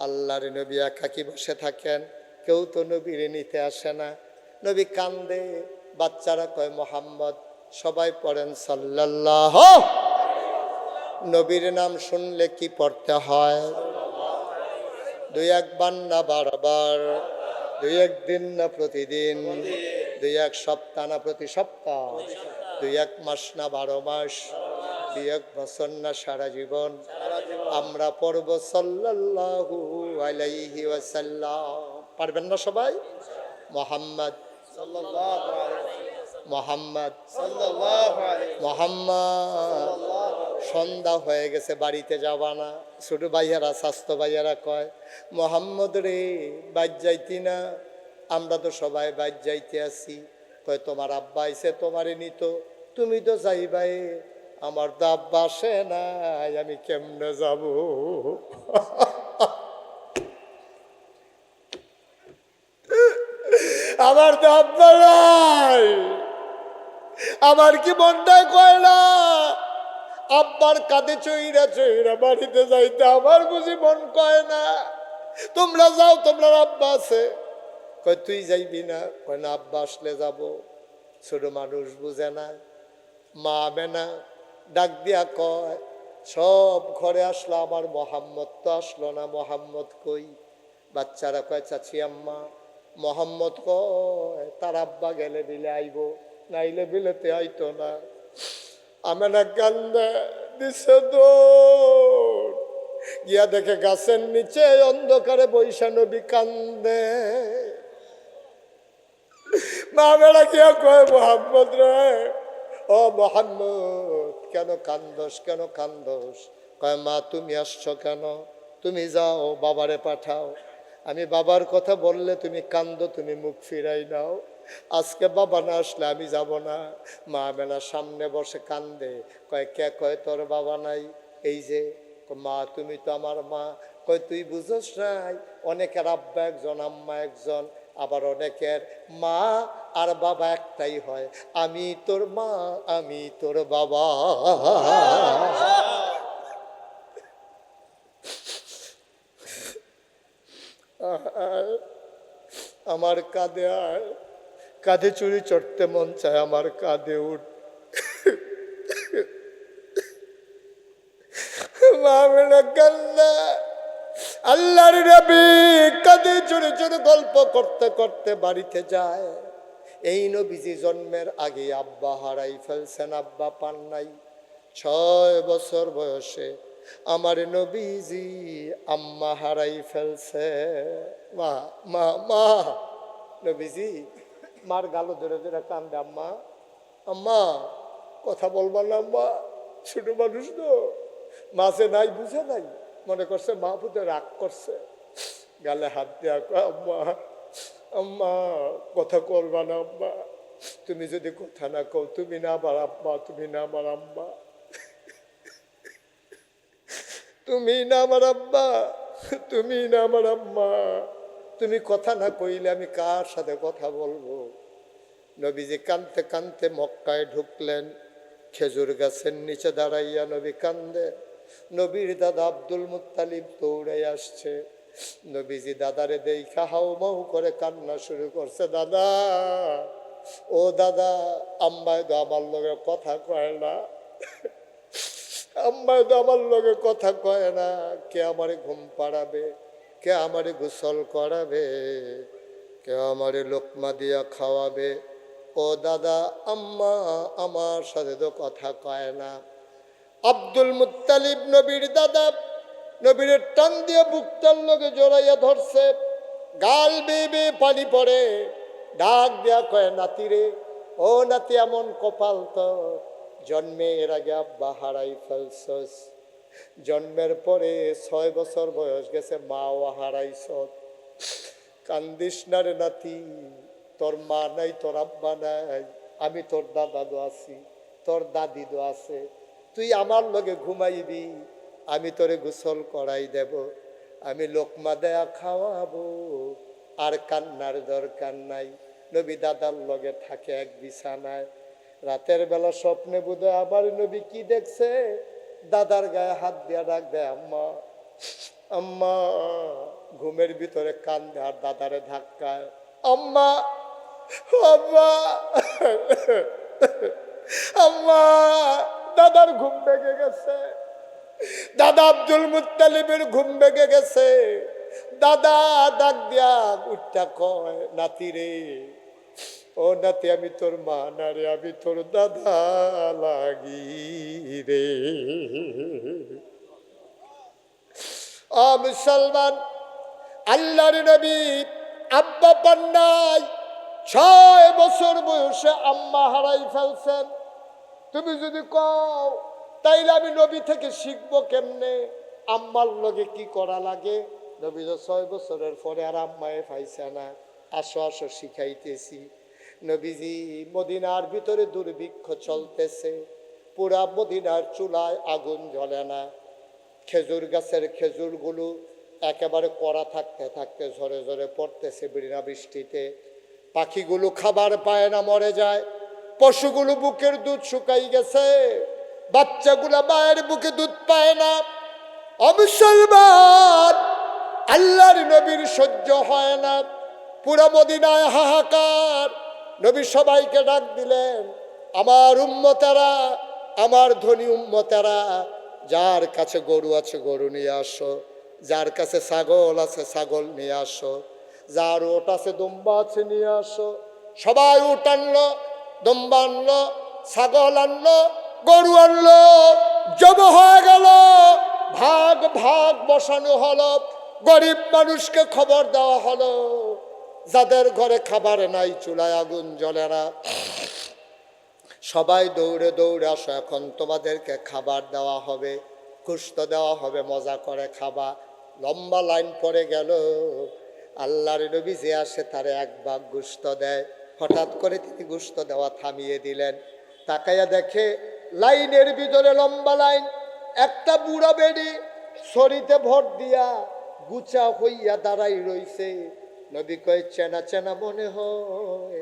আল্লাহর নবী একাকি বসে থাকেন, কেউ তো নবীরে নিতে আসে না। নবী কান্দে, বাচ্চারা কয় মোহাম্মদ, সবাই পড়েন সাল্লাল্লাহু। নবীর নাম শুনলে কি পড়তে হয়? ২-১ না বারবার, ২-১ না প্রতিদিন, ২-১ সপ্তাহ না প্রতি সপ্তাহ, ২-১ মাস না ১২ মাস, ২-১ বছর না সারা জীবন আমরা পড়ব সাল্লাল্লাহু আলাইহি ওয়াসাল্লাম। পারবেন না সবাই? মোহাম্মদ মোহাম্মদ মোহাম্মদ। সন্ধ্যা হয়ে গেছে, বাড়িতে যাবা না? ছোট ভাইয়ারা, স্বাস্থ্য ভাইয়ারা কয় মোহাম্মদ রে বাইর যাইতি না? আমরা তো সবাই বাইর যাইতে আছি। কয় তোমার আব্বা আইছে তোমারে নিত, তুমি তো যাইবাই, আমার তো আব্বা আসে নাই, আমি কেমনে যাব? আমার তো আব্বা নাই, আমার কি মনটাই কয় না আব্বার কাঁধে চইরা চইরা বাড়িতে যাইতে, আমার বুঝি মন কয় না। তোমরা যাও, তোমরা আব্বা আছে। কয় তুই যাইবি না? কয় না, আব্বা আসলে যাব। ছোট মানুষ বুঝে না। মা আমেনা ডাক দিয়া কয় সব ঘরে আসলো, আমার মোহাম্মদ তো আসলো না, মোহাম্মদ কই? বাচ্চারা কয় চাচি আম্মা, মোহাম্মদ কয় তার আব্বা গেলে বিলে আইব, নাইলে বিলেতে আইতো না। আমেনা কান্দে দিছে দৌড়, গিয়া দেখে গাছের নিচে অন্ধকারে বৈশা নবী কান্দে। মা বেড়া গিয়া কয় মোহাম্মদ রে, ও মোহাম্মদ কেন কান্দোস, কেন কান্দোস? কয় মা তুমি আসছো কেন? তুমি যাও বাবারে পাঠাও। আমি বাবার কথা বললে তুমি কান্দো, তুমি মুখ ফিরাই নাও। আজকে বাবা না আসলে আমি যাব না। মা বেলা সামনে বসে কান্দে। কয় কে? কয় তোর বাবা নাই। এই যে। মা তুমি তো আমার মা। কয় তুই বুঝোস নাই, অনেকের আব্বা একজন আম্মা একজন, আবার অনেকের মা আর বাবা একটাই হয়। আমি তোর মা, আমি তোর বাবা। আমার কাঁধে আয়, কাঁধে চুরি চড়তে মন চায়, আমার কাঁধে উঠ। আল্লাহর নবী কাঁধে চড়ে চড়ে গল্প করতে করতে বাড়িতে যায়। এই নবীজি জন্মের আগে আব্বা হারাই ফেলছেন, আব্বা পান নাই। 6 বছর বয়সে আমার নবীজি আম্মা হারাই ফেলছে। মা মা মা নবীজি মার গালো ধরে ধরে কান্দে, আম্মা আম্মা কথা বলবা না আম্মা? ছোট মানুষ তো, মাঝে নাই, বুঝে নাই, মনে করছে মা পুতে রাগ করছে। গালে হাত দিয়া কয়, আম্মা আম্মা কথা করবা না আম্মা, তুমি যদি কথা না কও, তুমি না আমার আম্মা, তুমি না আমার আম্মা, তুমি না আমার আব্বা, তুমি না আমার আম্মা, তুমি কথা না কইলে আমি কার সাথে কথা বলবো? নবীজি কানতে কানতে মক্কায় ঢুকলেন। খেজুর গাছের নিচে দাঁড়াইয়া নবী কান্দে। নবীর দাদা আব্দুল মুত্তালিব দৌড়ে আসছে। নবীজি দাদারে দেখা হাউ মাউ করে কান্না শুরু করছে। দাদা, ও দাদা, আম্মায় তো আমার লগে কথা কয় না, আম্মায় তো আমার লগে কথা কয় না, কে আমারে ঘুম পাড়াবে, কে আমারে গোসল করাবে, কে আমারে লোকমা দিয়া খাওয়াবে? ও দাদা, আম্মা আমার সাথে তো কথা কয় না। আব্দুল মুত্তালিব নবীর দাদা, নবীর টান দিয়ে বুকটার লগে জড়াইয়া ধরছে। গাল বেয়ে বেয়ে পানি পড়ে। ডাক দেয়া কয়, নাতি রে, ও নাতি, এমন কপাল তো, জন্মের আগে আব্বা হারাই ফেলছস, জন্মের পরে 6 বছর বয়স গেছে মাও হারাইছ। কান্দিস না রে নাতি, তোর মা নাই, তোর আব্বা নাই, আমি তোর দাদা দো আছি, তোর দাদি দো আছে, তুই আমার লগে ঘুমাইবি, আমি তোরে গোসল করাই দেব, আমি লোকমা দেয়া খাওয়াবো, আর কান্নার দরকার নাই। নবী দাদার লগে থাকে এক বিছানায়। রাতের বেলা স্বপ্নে বোধহয় আবার নবী কি দেখছে, দাদার গায়ে হাত দিয়া ডাক দেয়, আম্মা আম্মা। ঘুমের ভিতরে কান্দে আর দাদারে ধাক্কায়, আম্মা আম্মা আম্মা। দাদার ঘুম ভেঙে গেছে, দাদা আব্দুল মুত্তালিবের ঘুম ভেঙে গেছে। দাদা ডাক দিয়া উঠটা কয়, নাতি রে, ও নাতি, আমি তোর মা না রে, আমি তোর দাদা লাগি রে। ও মুসলমান, আল্লাহর নবী আব্বা পান নাই, 6 বছর বয়সে আম্মা হারাই ফেলছেন। তুমি যদি কও তাইলে আমি নবী থেকে শিখবো কেমনে, আম্মার লগে কি করা লাগে? নবী তো 6 বছরের পরে আর আম্মায় পাইছে না। আসো আসো শিখাইতেছি। নবীজি মদিনার ভিতরে দুর্ভিক্ষ চলতেছে, পুরা মদিনার চুলায় আগুন জ্বলে না। খেজুর গাছের খেজুরগুলো একেবারে কড়া থাকতে থাকতে ঝরে ঝরে পড়তেছে বিনা বৃষ্টিতে। পাখিগুলো খাবার পায় না, মরে যায়। পশুগুলো বুকের দুধ শুকাই গেছে, বাচ্চাগুলা মায়ের বুকে দুধ পায় না। অমুসলমান, আল্লাহর নবীর সহ্য হয় না, পুরা মদিনায় হাহাকার। নবী সবাইকে ডাক দিলেন, আমার উম্মতেরা, আমার ধনী উম্মতেরা, যার কাছে গরু আছে গরু নিয়ে আসো, যার কাছে ছাগল আছে ছাগল নিয়ে আসো, যার ওট আছে দুম্বা আছে নিয়ে আসো। সবাই উট আনলো, দুম্বা আনলো, ছাগল আনলো, গরু আনলো, জব হয়ে গেল। ভাগ ভাগ বসানো হলো। গরিব মানুষকে খবর দেওয়া হলো, যাদের ঘরে খাবার নাই, চুলায় আগুন জ্বলে না, সবাই দৌড়ে দৌড়ে আসো, এখন তোমাদেরকে খাবার দেওয়া হবে, গোশত দেওয়া হবে, মজা করে খাবা। লম্বা লাইন পড়ে গেল। আল্লাহর নবী যে আসে তারে 1 ভাগ গোশত দেয়। হঠাৎ করে তিনি গোশত দেওয়া থামিয়ে দিলেন। তাকাইয়া দেখে লাইনের ভিতরে লম্বা লাইন, একটা বুড়া বেড়ি ছড়িতে ভর দিয়া গুচা হইয়া দাঁড়াই রইছে। নবী কয়, চেনা চেনা মনে হয়।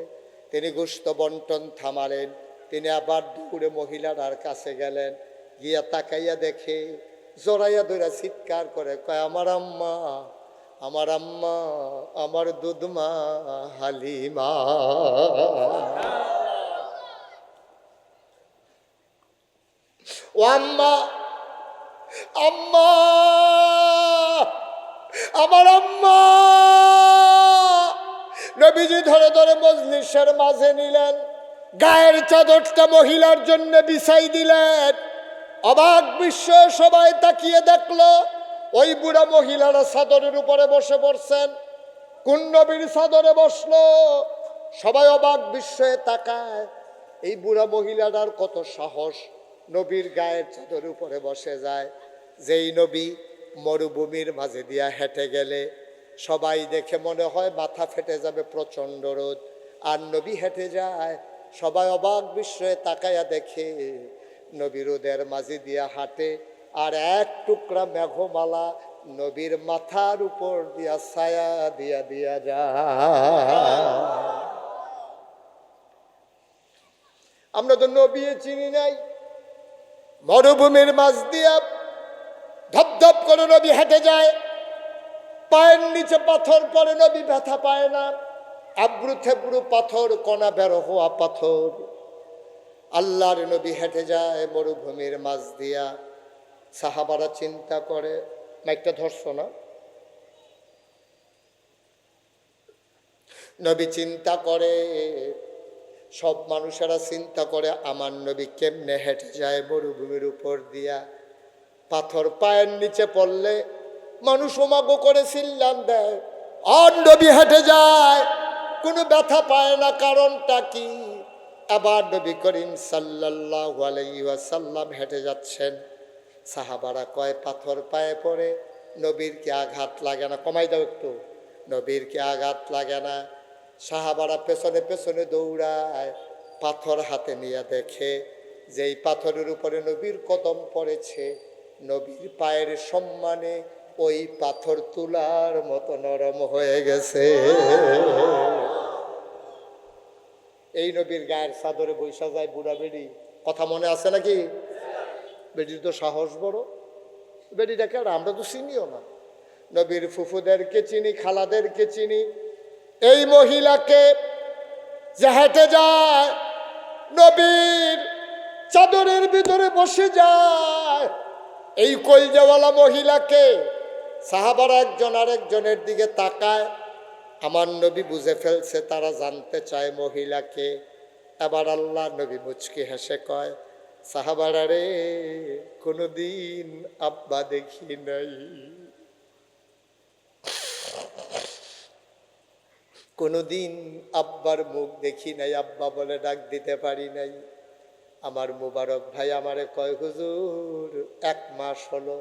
তিনি গোশত বন্টন থামালেন। তিনি আবার দৌড়ে মহিলার কাছে গেলেন, গিয়া তাকাইয়া দেখে জড়াইয়া ধরে চিৎকার করে কয়, আমার আম্মা, আমার আম্মা, আমার দুধমা হালিমা। ও আম্মা, আম্মা, আমার আম্মা। নবীজি ধরে ধরে মজলিসের মাঝে নিলেন, গায়ের চাদরটা মহিলার জন্য বিছাই দিলেন। অবাক বিস্ময়ে সবাই তাকিয়ে দেখলো, ওই বুড়া মহিলারা চাদরের উপরে বসে পড়ছেন। কোন নবীর চাদরে বসলো? সবাই অবাক বিস্ময়ে তাকায়। এই বুড়া মহিলাটার কত সাহস, নবীর গায়ের চাদরের উপরে বসে যায়। যেই নবী মরুভূমির মাঝে দিয়া হেঁটে গেলে সবাই দেখে মনে হয় মাথা ফেটে যাবে, প্রচণ্ড রোদ। আর নবী হেঁটে যায়, সবাই অবাক বিস্ময়ে তাকায়া দেখে নবী রোদের মাঝে দিয়া হাঁটে, আর এক টুকরা মেঘমালা নবীর মাথার উপর দিয়া ছায়া দিয়া দিয়া যায়। আমরা তো নবী চিনি নাই। মরুভূমির মাঝ দিয়া ধপধপ করে নবী হেঁটে যায়, পায়ের নিচে পাথর পড়ে, নবী ব্যথা পায় না। আব্রু থেব্রু পাথর, কণা বের হওয়া পাথর। আল্লাহর নবী হেঁটে যায় মরুভূমির মাঝ দিয়া। সাহাবারা চিন্তা করে, মাইকটা ধরছো না? নবী চিন্তা করে, সব মানুষেরা চিন্তা করে আমার নবী কেমনে হেঁটে যায় মরুভূমির উপর দিয়া। পাথর পায়ের নিচে পড়লে মানুষ ওমাগো করে চিল্লান দেয়, আর নবী হেঁটে যায় কোনো ব্যথা পায় না, কারণটা কি? আবার নবী করিম সাল্লাল্লাহু আলাইহি ওয়াসাল্লাম হেঁটে যাচ্ছেন। সাহাবারা কয়, পাথর পায়ে পড়ে নবীর কি আঘাত লাগে না? কমাই দাও একটু, নবীর কি আঘাত লাগে না? সাহাবারা পেছনে পেছনে দৌড়ায়, পাথর হাতে নিয়ে দেখে যেই পাথরের উপরে নবীর কদম পড়েছে, নবীর পায়ের সম্মানে ওই পাথর তুলার মতো নরম হয়ে গেছে। এই নবীর গায়ের চাদরে বৈশা যায় বুড়া বেড়ি, কথা মনে আছে নাকি? বেডির তো সাহস বড়। বেডিটাকে আমরা তো চিনিও না। নবীর ফুফুদেরকে চিনি, খালাদেরকে চিনি। এই মহিলাকে যে হেঁটে যায় নবীর চাদরের ভিতরে বসে যায়, এই কলজাওয়ালা মহিলাকে সাহাবারা একজন আরেকজনের দিকে তাকায়। আমার নবী বুঝে ফেলছে, তারা জানতে চায় মহিলাকে। এবার আল্লাহ নবী মুচকি হেসে কয়, সাহাবারা রে, কোনদিন আব্বা দেখি নাই, কোনদিন আব্বার মুখ দেখি নাই, আব্বা বলে ডাক দিতে পারি নাই। আমার মুবারক ভাই আমারে কয়, হুজুর 1 মাস হলো।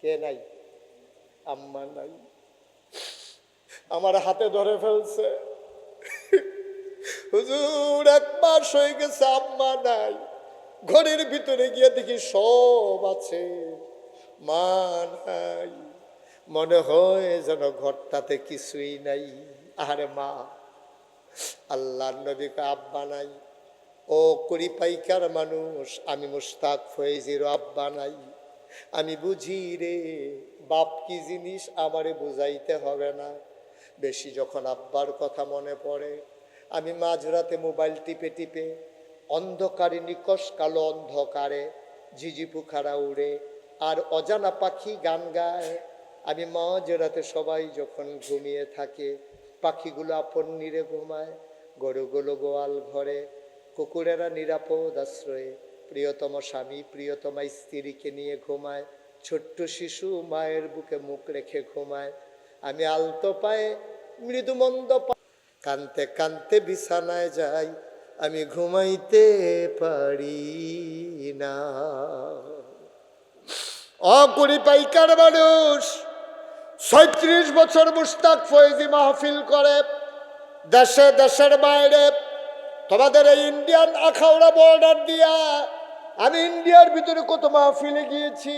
কে নাই? আম্মা নাই। আমার হাতে ধরে ফেলছে, হুজুর 1 মাস হয়ে গেছে, আম্মা নাই। ঘরের ভিতরে গিয়ে দেখি সব আছে, মা নাই। মনে হয় যেন ঘরটাতে কিছুই নাই। আরে মা! আল্লাহর নবী কয়, আব্বা নাই। ও কুড়ি পাইকার মানুষ, আমি মুশতাক ফয়েজির আব্বা নাই। আমি বুঝি রে, বাপ কি জিনিস আমারে বুঝাইতে হবে না। বেশি যখন আব্বার কথা মনে পড়ে, আমি মাঝরাতে মোবাইল টিপে টিপে, অন্ধকারে, নিকশ কালো অন্ধকারে ঝিঝি পোকারা উড়ে আর অজানা পাখি গান গায়। আমি মাঝরাতে সবাই যখন ঘুমিয়ে থাকে, পাখিগুলো আপন নিরে ঘুমায়, গরুগুলো গোয়াল ঘরে, কুকুরেরা নিরাপদ আশ্রয়ে, প্রিয়তম স্বামী প্রিয়তমা স্ত্রীকে নিয়ে ঘুমায়, ছোট্ট শিশু মায়ের বুকে মুখ রেখে ঘুমায়। আমি আলতো পায়ে মৃদুমন্দ কানতে কানতে বিছানায় যাই, আমি ঘুমাইতে পারি না। অকুড়ি পাইকার মানুষ 36 বছর মুশতাক ফয়েজি মাহফিল করে দেশে দেশের বাইরে। তোমাদের এই ইন্ডিয়ান আখাউড়া বর্ডার দিয়া আমি ইন্ডিয়ার ভিতরে কত মাহফিলে গিয়েছি।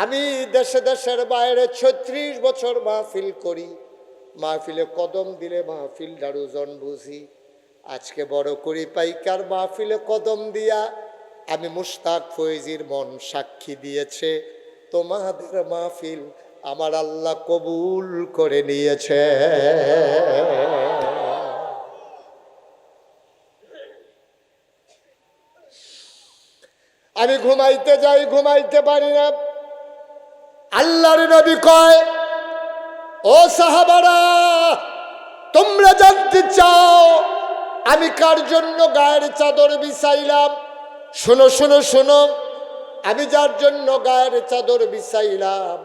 আমি দেশে দেশের বাইরে 36 বছর মাহফিল করি। মাহফিলে কদম দিলে মাহফিলটার ওজন বুঝি। আজকে বড় কুড়ি পাইকার মাহফিলে কদম দিয়া আমি মুশতাক ফয়েজির মন সাক্ষী দিয়েছে, তোমাদের মাহফিল আমার আল্লাহ কবুল করে নিয়েছে। আমি ঘুমাইতে যাই, ঘুমাইতে পারি না। আল্লাহর নবী কয়, ও সাহাবারা, তোমরা জানতে চাও আমি কার জন্য গায়ের চাদর বিছাইলাম? শোনো শোনো শোনো, আমি যার জন্য গায়ের চাদর বিছাইলাম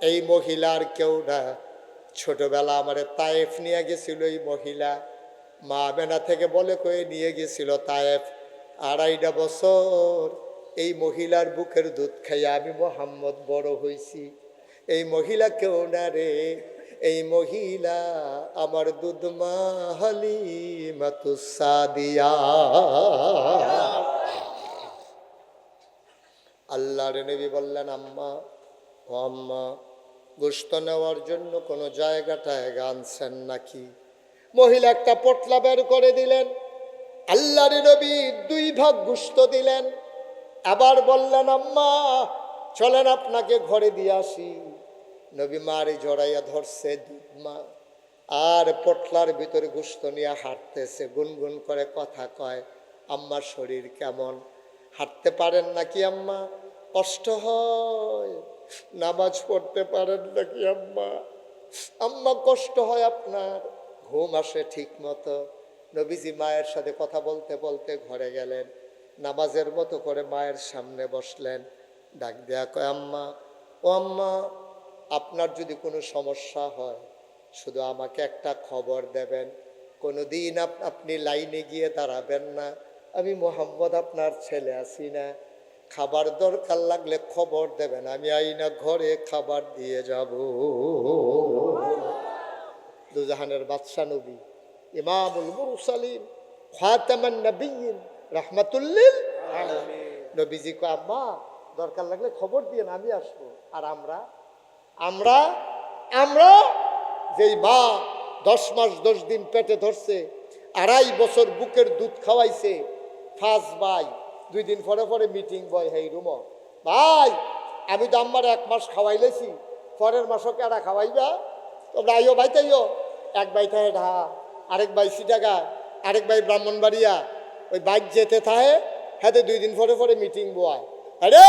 এই মহিলার কেউ না। ছোটবেলা আমারে তায়েফ নিয়ে গেছিল এই মহিলা, মা বেনা থেকে বলে কয়ে নিয়ে গেছিল তায়েফ। 2.5 বছর এই মহিলার বুকের দুধ খাইয়া আমি মোহাম্মদ বড় হয়েছি। এই মহিলা কেউ না রে, এই মহিলা আমার দুধমা হালিমাতুস সাদিয়া। আল্লাহর নবী বললেন, আম্মা ও আম্মা, গোশত নেওয়ার জন্য কোনো জায়গাটায় আনছেন নাকি? মহিলা একটা পটলা বের করে দিলেন, আল্লাহর নবী 2 ভাগ গোশত দিলেন। আবার বললেন, আম্মা চলেন আপনাকে ঘরে দিয়ে আসি। নবী মারি জড়াইয়া ধরছে দুধ মা, আর পটলার ভিতরে গোশত নিয়ে হাঁটতেছে, গুনগুন করে কথা কয়, আম্মার শরীর কেমন? হাঁটতে পারেন নাকি আম্মা? কষ্ট হয়? নামাজ পড়তে পারেন নাকি আম্মা? আম্মা কষ্ট হয় আপনার? ঘুম আসে ঠিক মতো? নবীজি মায়ের সাথে কথা বলতে বলতে ঘরে গেলেন, নামাজের মতো করে মায়ের সামনে বসলেন, ডাক দেয়া কয়, আম্মা ও আম্মা, আপনার যদি কোনো সমস্যা হয় শুধু আমাকে একটা খবর দেবেন। কোনো দিন আপনি লাইনে গিয়ে দাঁড়াবেন না, আমি মোহাম্মদ আপনার ছেলে আছি না, খাবার দরকার লাগলে খবর দেবেন, আমি আইনা ঘরে খাবার দিয়ে যাব। দুজাহানের বাদশা নবী, ইমামুল মুরসালিন, খাতামান নবিয়্যিন, রাহমাতুল লিল আলামিন। নবীজি কয়, আম্মা দরকার লাগলে খবর দিয়ে আমি আসবো। আর আমরা আমরা যেই মা 10 মাস 10 দিন পেটে ধরছে, 2.5 বছর বুকের দুধ খাওয়াইছে, 5 ভাই 2 দিন পরে পরে মিটিং বয়, হেই রুম ভাই আমি তো আম্মার 1 মাস খাওয়াইলেছি, পরের মাসও কেডা খাওয়াইবা? তোমরা আইও ভাই, তাইও 1 ভাই থাকে ঢাকা, আরেক ভাই সিটাগা, আরেক ভাই ব্রাহ্মণবাড়িয়া, ওই বাইক যেতে থাকে, হ্যাঁ 2 দিন পরে পরে মিটিং বয়। আরে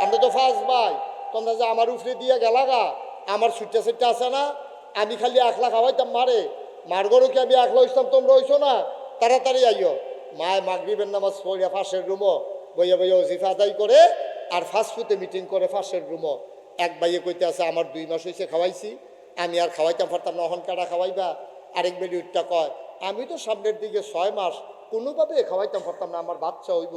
আমরা তো 5 ভাই, তোমরা যে আমার উফরে দিয়ে গেলাগা, আমার ছুটটা ছুটটা আছে না, আমি খালি 1 লাখ খাওয়াইতাম মারে, মার গরু কি আমি 1 লাখ হইতাম, তোমরা হইছো না? তাড়াতাড়ি আইও। মায় মাগরিবের নামাজ পড়িয়া পাশের রুমও বইয়া বইয়া ওজিফা আদায় করে, আর ফাস্টফুডে মিটিং করে পাশের রুমও। এক ভাইয়ে কইতে আছে, আমার 2 মাস হয়েছে খাওয়াইছি, আমি আর খাওয়াইতাম পারতাম না, অহন কাটা খাওয়াইবা? আরেক বেডি উঠটা কয়, আমি তো সামনের দিকে 6 মাস কোনোভাবে খাওয়াইতাম পারতাম না, আমার বাচ্চা হইব,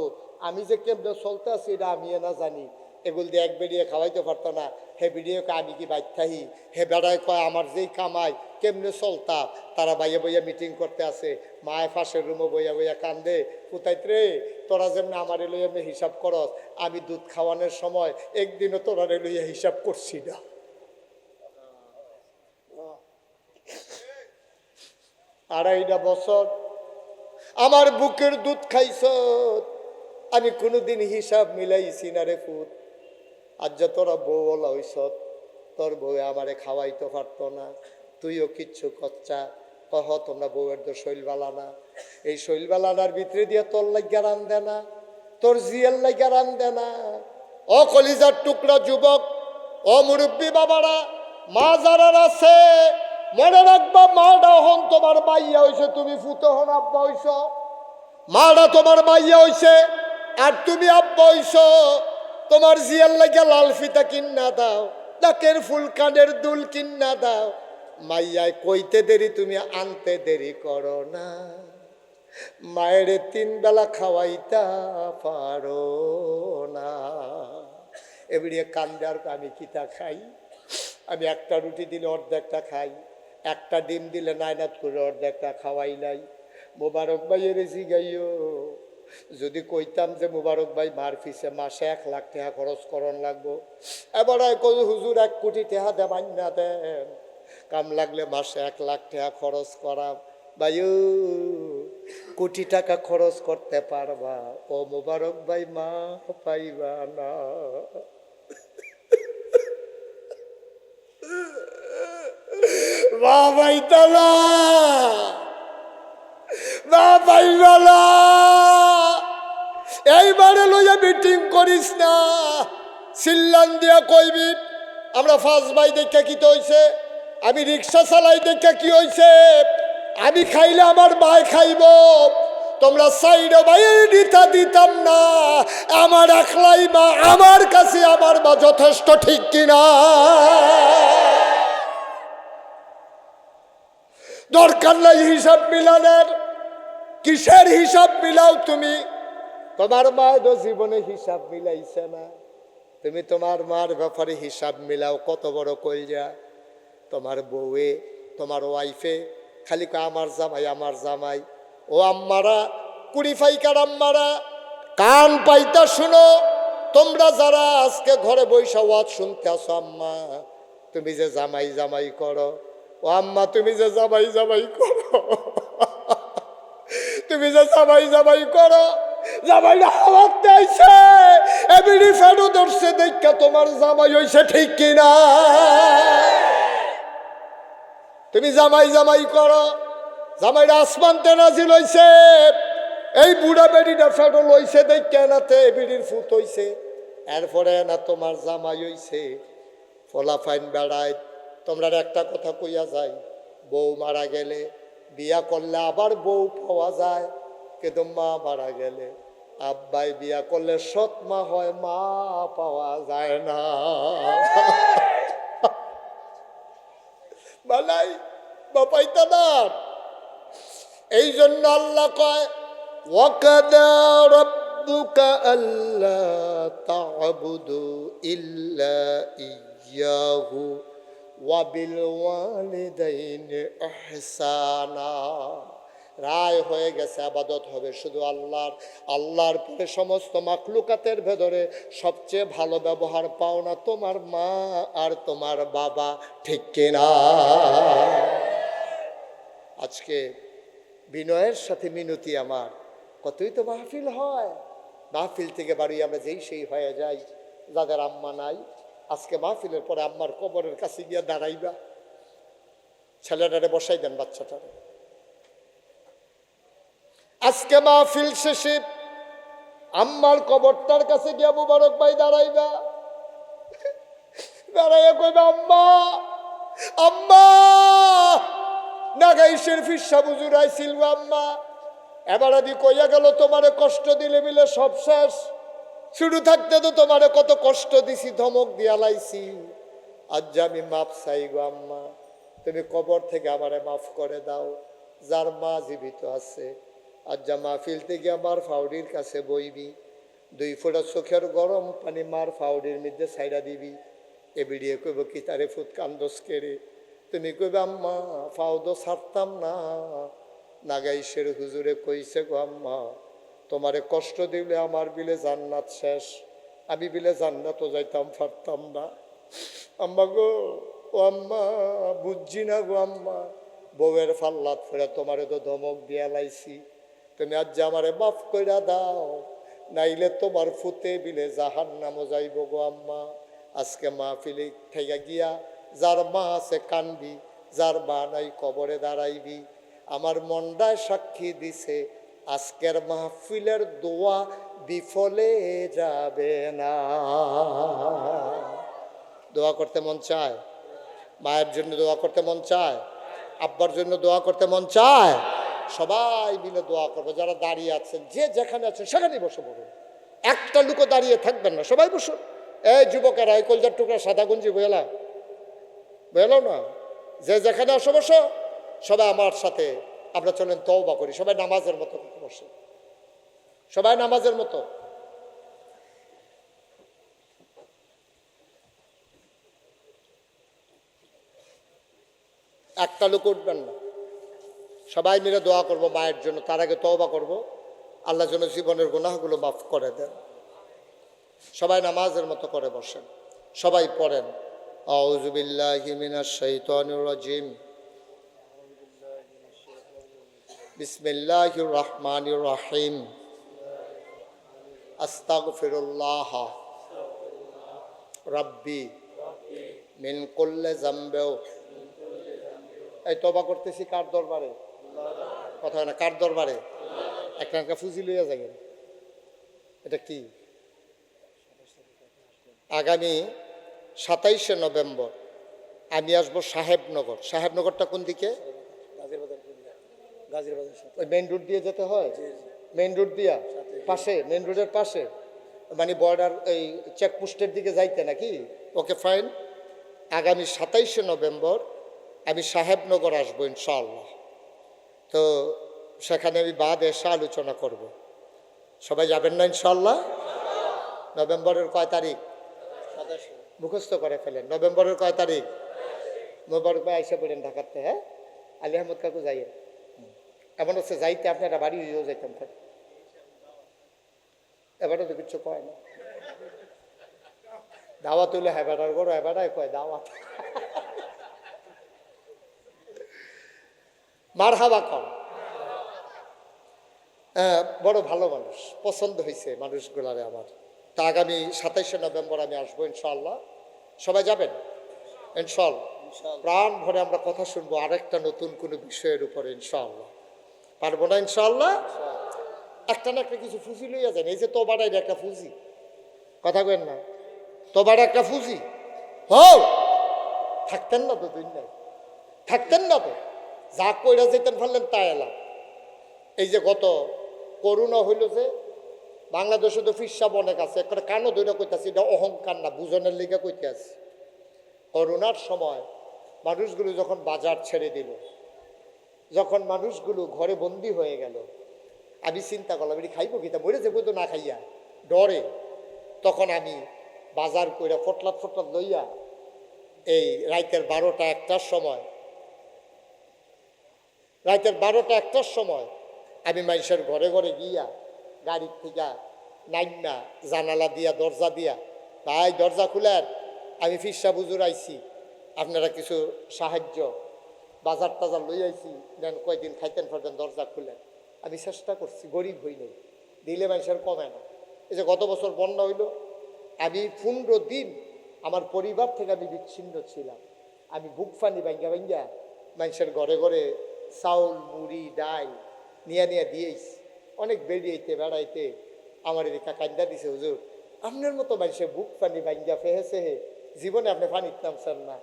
আমি যে কেমনে চলতে আছি এটা আমি না জানি। এগুলো দিয়ে এক বেরিয়ে খাওয়াইতে পারতো না। হে বেরিয়ে কয়, আমি কি বাইক থাহি? হে বেড়ায় কয়, আমার যেই কামাই কেমনে চলতা? তারা বাইয়া বইয়া মিটিং করতে আসে, মায় ফাঁসের রুমে বইয়া বইয়া কান্দে, পুতাইত রে তোরা যেমনি আমার লইয়া আমি হিসাব করস, আমি দুধ খাওয়ানোর সময় একদিনও তোরা লইয়া হিসাব করছি না। 2.5 বছর আমার বুকের দুধ খাইছ, আমি কোনোদিন হিসাব মিলাইছি না রে ফুট। আজ যে তোরা বউওয়ালা হইস, তোর বউ আমারে খাওয়াইতে পারতো না, তুইও কিচ্ছু কচ্চা কহ, তোমরা বউয়ের তো শৈলবালা না, এই শৈলবালানার ভিতরে দিয়ে তোর লাগিয়া রান দে না, তোর জিয়ার লাগিয়া রান দে না। ও কলিজার টুকরা যুবক, ও মুরব্বী বাবারা, মা যারা আছে মনে রাখবা, মাটা হন তোমার বাইয়া হইছে, তুমি ফুতো হন আব্বা হইছ। মাটা তোমার বাইয়া হইছে আর তুমি আব্বা হইছ। তোমার জিয়ার লাগিয়া লাল ফিতা কিন্না দাও, নাকের ফুল কানের দুল কিন্না দাও। মাইয়ায় কইতে দেরি, তুমি আনতে দেরি করো না। মায়ের 3 বেলা খাওয়াইতা পারো না। এবারে কান্দে, আর আমি কিতা খাই? আমি একটা রুটি দিলে অর্ধেকটা খাই, একটা ডিম দিলে নাইনাত করে অর্ধেকটা খাওয়াই নাই। মোবারক ভাইয়ের জিগাইও, যদি কইতাম যে মোবারক ভাই মার ফিসে মাসে 1 লাখ টাকা খরচ করন লাগবো, এবার কই হুজুর 1 কোটি টাকা দেবান না দেন, কাম লাগলে মাসে 1 লাখ টাকা খরচ করাম। ভাইও কোটি টাকা খরচ করতে পারবা, ও মোবারক ভাই মা পাইবা না। বাবাই তালা বাবাই বালা, এইবারে লইয়া মিটিং করিস না, সিল্লান দিয়া কইবি আমরা 5 ভাই দেখা কি তো হইছে, আমি রিক্সা চালাই দেখা কি হইছে, আমি খাইলে আমার ভাই খাইব, তোমরা 4 ভাইয়ের দিতা দিতাম না, আমার একলাই মা, আমার কাছে আমার মা যথেষ্ট, ঠিক কিনা? দরকার নাই হিসাব মিলানের, কিসের হিসাব মিলাও তুমি? তোমার মা তো জীবনে হিসাব মিলাইছে না, তুমি তোমার মার ব্যাপারে হিসাব মিলাও। কত বড় কইজা, তোমার বউয়ে তোমার ওয়াইফে খালি কয় আমার জামাই আমার জামাই। ও আম্মারা, কুড়ি ফাইকার আম্মারা, কান পাইতা শুনো, তোমরা যারা আজকে ঘরে বৈশা ওয়াজ শুনতে আসো, আম্মা তুমি যে জামাই জামাই করো, ও আম্মা তুমি যে জামাই জামাই করো, তুমি যে জামাই জামাই করো, জামাইটা হাওয়াতে আইছে এবিডি ফেরো ধরছে দেখা তোমার জামাই হইছে ঠিক কিনা? তুমি জামাই জামাই করো, জামাইটা আসমানতে নাজিল হইছে, এই বুড়া বেডিটা ফেরো লইছে দেখা নাতে এবিডির ফুট হইছে, এরপরে না তোমার জামাই হইছে। ফলাফাইন বেড়ায় তোমরা একটা কথা কইয়া যায়, বউ মারা গেলে বিয়া করলে আবার বউ পাওয়া যায়, কিন্তু মা মারা গেলে আব্বাই বিয়া করলে সৎ মা হয়, মা পাওয়া যায় না। বালাই বাপাইতা না। এই জন্য আল্লাহ কয় ওয়াকাদা রাব্বুকা আল্লা তা'বুদু ইল্লা ইয়াহু ওয়া বিল ওয়ালিদাইনি ইহসানা। রায় হয়ে গেছে, আবাদত হবে শুধু আল্লাহর। আল্লাহর পরে সমস্ত মাখলুকাতের ভেতরে সবচেয়ে ভালো ব্যবহার পাও না তোমার মা আর তোমার বাবা, ঠিক কিনা? আজকে বিনয়ের সাথে মিনতি আমার, কতই তো মাহফিল হয়, মাহফিল থেকে বাড়ি আমরা যেই সেই হয়ে যাই। যাদের আম্মা নাই, আজকে মাহফিলের পরে আম্মার কবরের কাছে গিয়া দাঁড়াইবা, ছেলেটারে বসাই দেন, বাচ্চাটারে। আজকে মাহফিল শেষে আম্মার কবরটার কাছে গিয়া মুবারক ভাই দাঁড়াইবা, দাঁড়াইয়া কইবা আম্মা আম্মা, নাগাইশের ফিসা বুজুর আইছিল আম্মা, এবার আদি কইয়া গেল তোমারে কষ্ট দিলে মিলে সব শেষ, শুরু থাকতে তো তোমারে কত কষ্ট দিছি, ধমক দিয়া লাইছি, আজ আমি মাপ চাই গো আম্মা, তুমি কবর থেকে আমারে মাফ করে দাও। যার মা জীবিত আছে আজ মাহফিল থেকে আমার ফাউডির কাছে বইবি, 2 ফোঁটা চোখের গরম পানি মার ফাউডির মধ্যে ছাইড়া দিবি। এবিডিয়ে কইব কি তারে ফুট কান্দস কেড়ে, তুমি কইবে আম্মা ফাউদ ছাড়তাম না, নাগাইশের হুজুরে কইছে গো আম্মা তোমারে কষ্ট দিলে আমার বিলে জান্নাত শেষ, আমি বিলে জান্নাতও যাইতাম পারতাম না। আম্মা গো, ও আম্মা বুঝছি না গো আম্মা, বউয়ের ফাল্লাত ফেরে তোমারে তো ধমক দিয়া লাইছি, তুমি আজ আমারে মাফ কইরা দাও, নাইলে তোমার ফুতে বিলে জাহান্নামও যাইব গো আম্মা। আজকে মাহফিলে থেকে গিয়া যার মা আছে কানবি, যার মা নাই কবরে দাঁড়াইবি। আমার মনটায় সাক্ষী দিছে আজকের মাহফিলের দোয়া বিফলে যাবে না। দোয়া করতে মন চায়, মায়ের জন্য দোয়া করতে মন চায়, আব্বার জন্য দোয়া করতে মন চায়, সবাই মিলে দোয়া করবো। যারা দাঁড়িয়ে আছেন, যে যেখানে আছেন সেখানেই বসে পড়ুন, একটা লুকো দাঁড়িয়ে থাকবেন না, সবাই বসুন। এই যুবকেরা, এই কলজার টুকরা সাদা গঞ্জি বইলা বইলাও না, যে যেখানে আসো বসো, সবাই আমার সাথে আমরা চলেন তওবা করি, সবাই নামাজের মতো বসে, সবাই নামাজের মতো। একটা লোক উঠবেন না, সবাই মিলে দোয়া করব মায়ের জন্য। তার আগে তওবা করব, আল্লাহ যেন জীবনের গুনাহগুলো মাফ করে দেন। সবাই নামাজের মতো করে বসেন, সবাই পড়েন আউযু বিল্লাহি মিনাশ শাইতানির রাজিম, বিসমিল্লাহির রহমানির রহিম, আস্তাগফিরুল্লাহ রাব্বি মিন কুল্লি যামবি। এই তওবা করতেছি কার দরবারে? কথা না, কার দরবারে? একটা ফুজি লইয়া যাবেন। এটা কি? আগামী 27শে নভেম্বর আমি আসবো সাহেবনগর। সাহেবনগরটা কোন দিকে? ওই মেইন রোড দিয়ে যেতে হয়, মেইন রোড দিয়া পাশে, মেইন রোডের পাশে, মানে বর্ডার এই চেকপোস্টের দিকে যাইতে নাকি? Okay fine. আগামী 27শে নভেম্বর আমি সাহেবনগর আসবো ইনশাআল্লাহ। তো সেখানে আমি বাদ এসে আলোচনা করব। সবাই যাবেন না ইনশাআল্লাহ? নভেম্বরের কয় তারিখ? মুখস্থ করে ফেলেন। নভেম্বরের কয় তারিখ? মোবারক ভাই আইসা পড়েন ঢাকাতে, হ্যাঁ আলী আহমদ কাকু যাইয়েন। এমন হচ্ছে যাইতে আপনারা বাড়ি হয়েও যাইতাম থাকি, এবারও তো কিছু কয় না। দাওয়াত হইলে হ্যাঁ বেড়ার গরো হ্যাঁ বেড়ায় কয় দাওয়াত। মার হাবা কম। বড় ভালো মানুষ, পছন্দ হয়েছে মানুষগুলারে আমার। তা আগামী 27শে নভেম্বর আমি আসবো ইনশাআল্লাহ। সবাই যাবেন ইনশাআল্লাহ। প্রাণ ভরে আমরা কথা শুনবো আরেকটা নতুন কোনো বিষয়ের উপরে ইনশাআল্লাহ। পারবো না ইনশাআল্লাহ? একটা না একটা কিছু ফুজি লইয়া যান। এই যে তোবাড়াই একটা ফুজি, কথা কেন না, তোবাড়া একটা ফুজি হও। থাকতেন না তো দুনিয়ায়, থাকতেন না তো, যা কইরা যেতেন ফেললেন তা এলাম। এই যে গত করোনা হইল যে বাংলাদেশে তো ফিরসাব অনেক আছে, একটা কানো ধরে কইতাছি, এটা অহংকার না, বুঝনের লিগা কইতে আছে। করোনার সময় মানুষগুলো যখন বাজার ছেড়ে দিল, যখন মানুষগুলো ঘরে বন্দি হয়ে গেল, আমি চিন্তা করলাম এটি খাইব কিতা, মরে যাবো তো না খাইয়া ডরে। তখন আমি বাজার কইরা ফটলাত ফটলাত লইয়া এই রাইতের 12টা 1টার সময় আমি মানুষের ঘরে ঘরে গিয়া গাড়ির থেকে নাইমা জানালা দিয়া দরজা দিয়া, ভাই দরজা খুলেন, আমি ফিরসা বুজুর আইছি, আপনারা কিছু সাহায্য বাজার টাজার লই আইছি, নেন কয়দিন খাইতেন ফেরতেন, দরজা খুলেন। আমি চেষ্টা করছি, গরিব হই নাই, দিলে মানুষের কমে না। এই যে গত বছর বন্যা হইল, আমি 15 দিন আমার পরিবার থেকে আমি বিচ্ছিন্ন ছিলাম। আমি বুক ফানি ভাঙ্গা ভাঙ্গা মানুষের ঘরে ঘরে চাউল মুড়ি ডাল নিয়ে দিয়েছি। অনেক বেড়াইতে আমার এদিকে কান্দা দিছে, হুজুর আপনার মতো মানুষের বুক পানি ভাঙ্গা ফেহেছে, জীবনে আপনি পানির নামছেন না,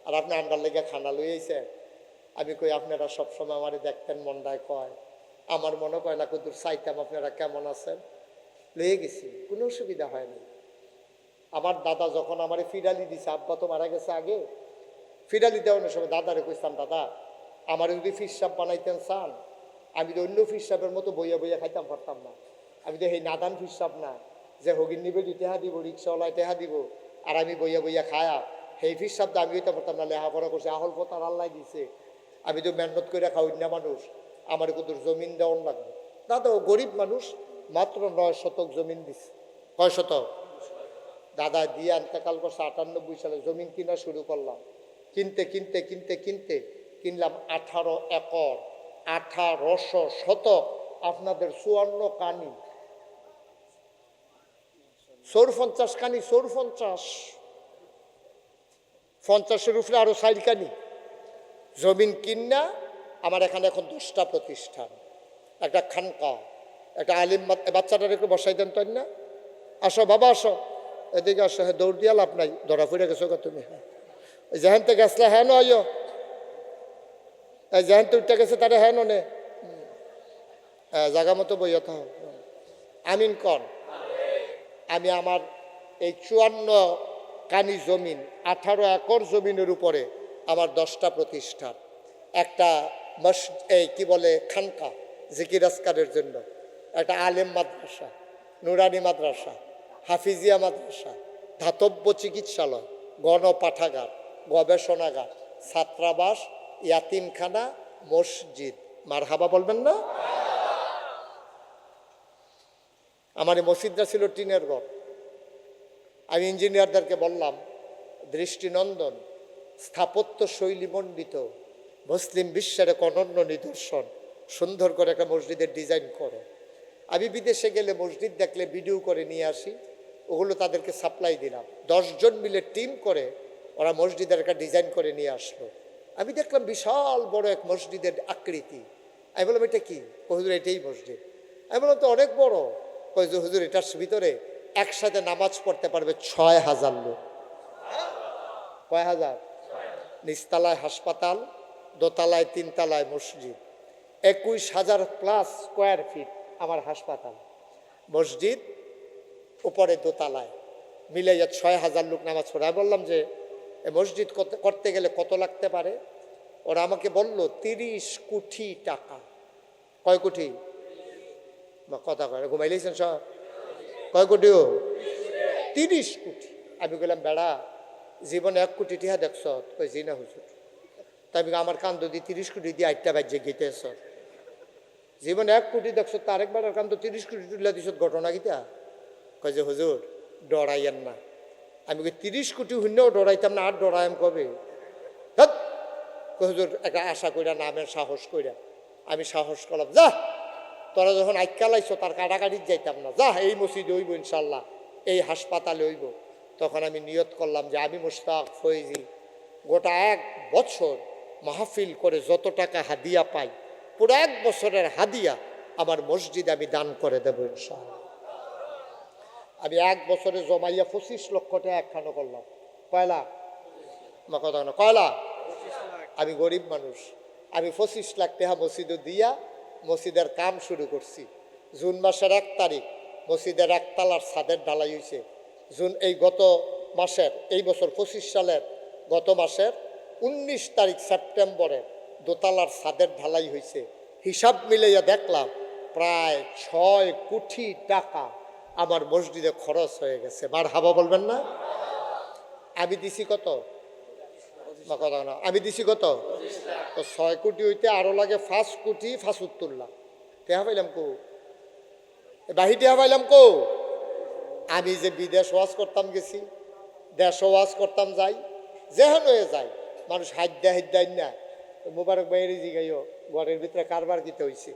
আর আপনি আন্ডার লেগে খানা লইয়েছেন। আমি কই আপনারা সবসময় আমার দেখতেন, মনটায় কয়, আমার মনে কয় না কদূর চাইতাম আপনারা কেমন আছেন। লয়ে গেছি, কোনো অসুবিধা হয়নি। আমার দাদা যখন আমার ফিরালি দিছে, আব্বা তো মারা গেছে আগে, ফিরালি দেওয়ানোর সময় দাদারে কইতাম, দাদা আমার যদি ফিরসাপ বানাইতেন চান, আমি তো অন্য ফিরসাপের মতো বইয়া বইয়া খাইতাম পারতাম না। আমি তো এই নাদান ফিরসাপ না যে হগির নিবে টেহা দিব, রিক্সাওয়ালায় টেহা দিব, আর আমি বইয়া বইয়া খায়া, সেই ফিরসাপ আমি হইতে পারতাম না। লেখাপড়া করছে, আহল পতার আল্লাহ দিছে, আমি তো মেহনত করে খাওয়াই না মানুষ, আমার কত জমিন দেওয়ার লাগবে। দাদা গরিব মানুষ, মাত্র 9 শতক জমিন দিছে। কয় শতক? দাদা দিয়ে ইন্তেকাল করছে 98 সালে। জমিন কিনা শুরু করলাম, কিনতে কিনতে কিনতে কিনতে কিনলাম 18 একর, 1800 শতক। আপনাদের 54 কানি, 54 কানি, 50-50-50-এর উপরে আরো 4 কানি জমিন কিনা আমার এখানে এখন 10টা প্রতিষ্ঠান, একটা খানকা, একটা আলিম। বাচ্চাটার একটু বসাই দেন তাই না, আসো বাবা আসো, এদিকে আসো। হ্যাঁ দৌড় দিয়া লাভ নাই, ধরা ফিরে গেছো তুমি। হ্যাঁ যেহেন থেকে গেছলে হ্যাঁ নয়, যেহেন তো উঠতে গেছে তারা হ্যাঁ নে, জায়গা মতো বইয়া থাও। আমিন কন। আমি আমার এই 54 কানি জমিন, 18 একর জমিনের উপরে আমার 10টা প্রতিষ্ঠান, একটা এই কি বলে খানকা জিকির আজকারের জন্য, একটা আলেম মাদ্রাসা, নুরানি মাদ্রাসা, হাফিজিয়া মাদ্রাসা, ধাতব্য চিকিৎসালয়, গণপাঠাগার, গবেষণাগার, ছাত্রাবাস, ইয়াতিমখানা, মসজিদ। মারহাবা বলবেন না? আমার এই মসজিদটা ছিল টিনের ঘর। আমি ইঞ্জিনিয়ারদেরকে বললাম, দৃষ্টিনন্দন, স্থাপত্য শৈলীমণ্ডিত, মুসলিম বিশ্বের এক অনন্য নিদর্শন, সুন্দর করে একটা মসজিদের ডিজাইন করো। আমি বিদেশে গেলে মসজিদ দেখলে ভিডিও করে নিয়ে আসি, ওগুলো তাদেরকে সাপ্লাই দিলাম। 10 জন মিলে টিম করে ওরা মসজিদের একটা ডিজাইন করে নিয়ে আসলো। আমি দেখলাম বিশাল বড় এক মসজিদের আকৃতি। আমি বললাম এটা কি? হুজুর এটাই মসজিদ। আমি বললাম তো অনেক বড়। হুজুর এটার ভিতরে একসাথে নামাজ পড়তে পারবে 6000 লোক। কয় হাজার? নিচতলায় হাসপাতাল, দোতলায় 3 তলায় মসজিদ, 21,000+ স্কোয়ার ফিট আমার হাসপাতাল, মসজিদ উপরে দোতলায়, মিলাইয়া 6000 লোক নামাজ পড়ে। আমি বললাম যে মসজিদ করতে গেলে কত লাগতে পারে? ওরা আমাকে বলল 30 কোটি টাকা। কয় কোটি? কথা কয় ঘুমাইলেছেন সব? কয় কোটি? 30 কোটি। আমি বললাম বেড়া জীবনে 1 কোটি টিহা দেখছ? কই জি না হুজুর। তাই আমার কান্দ দিয়ে 30 কোটি দিয়ে 8টা বাজ্যে গীতেছ জীবনে 1 কোটি দেখছো তো আরেকবার কান্দ 30 কোটি তুলে দিছ ঘটনা গীতা কয় যে হুজুর ডরাইয়েন না আমি 30 কোটি হইলেও ডরাইতাম না আর ডরাইম কবে হুজুর একটা আশা কইরা নামের সাহস কইরা আমি সাহস করলাম যা তোরা যখন আইকালাইছো তার কাটাকাটির যাইতাম না যা এই মসজিদে হইব ইনশাল্লাহ এই হাসপাতালে হইব তখন আমি নিয়ত করলাম যে আমি মুশতাক ফৈজি গোটা 1 বছর মাহফিল করে যত টাকা হাদিয়া পাই পুরো 1 বছরের হাদিয়া আমার মসজিদে আমি দান করে দেবো ইনশাল্লাহ আমি 1 বছরে জমাইয়া 25 লক্ষ টাকা একখানো করলাম কয়লা আমার কথা না কয়লা আমি গরিব মানুষ আমি 25 লাখ টাকা মসজিদে দিয়া মসজিদের কাম শুরু করছি জুন মাসের 1 তারিখ মসজিদের 1 তলার ছাদের ঢালাই হয়েছে এই গত মাসের এই বছর 25 সালের গত মাসের 19 তারিখ সেপ্টেম্বরের 2 তলার ছাদের ঢালাই হয়েছে হিসাব মিলাইয়া দেখলাম প্রায় 6 কোটি টাকা আমার মসজিদে খরচ হয়ে গেছে মারহাবা বলবেন না আমি দিছি কত কথা না আমি দিছি কত তো 6 কোটি হইতে আরো লাগে 5 কোটি 75 লাখ টেহা পাইলাম কো বাহি টেহা পাইলাম কো আমি যে বিদেশ ওয়াজ করতাম গেছি দেশ ওয়াজ করতাম যাই যেহেন হয়ে যায় মানুষ হাইদ্যা না মোবারক বাইরে জিগাইও ঘরের ভিতরে কারবার কিতে হয়েছে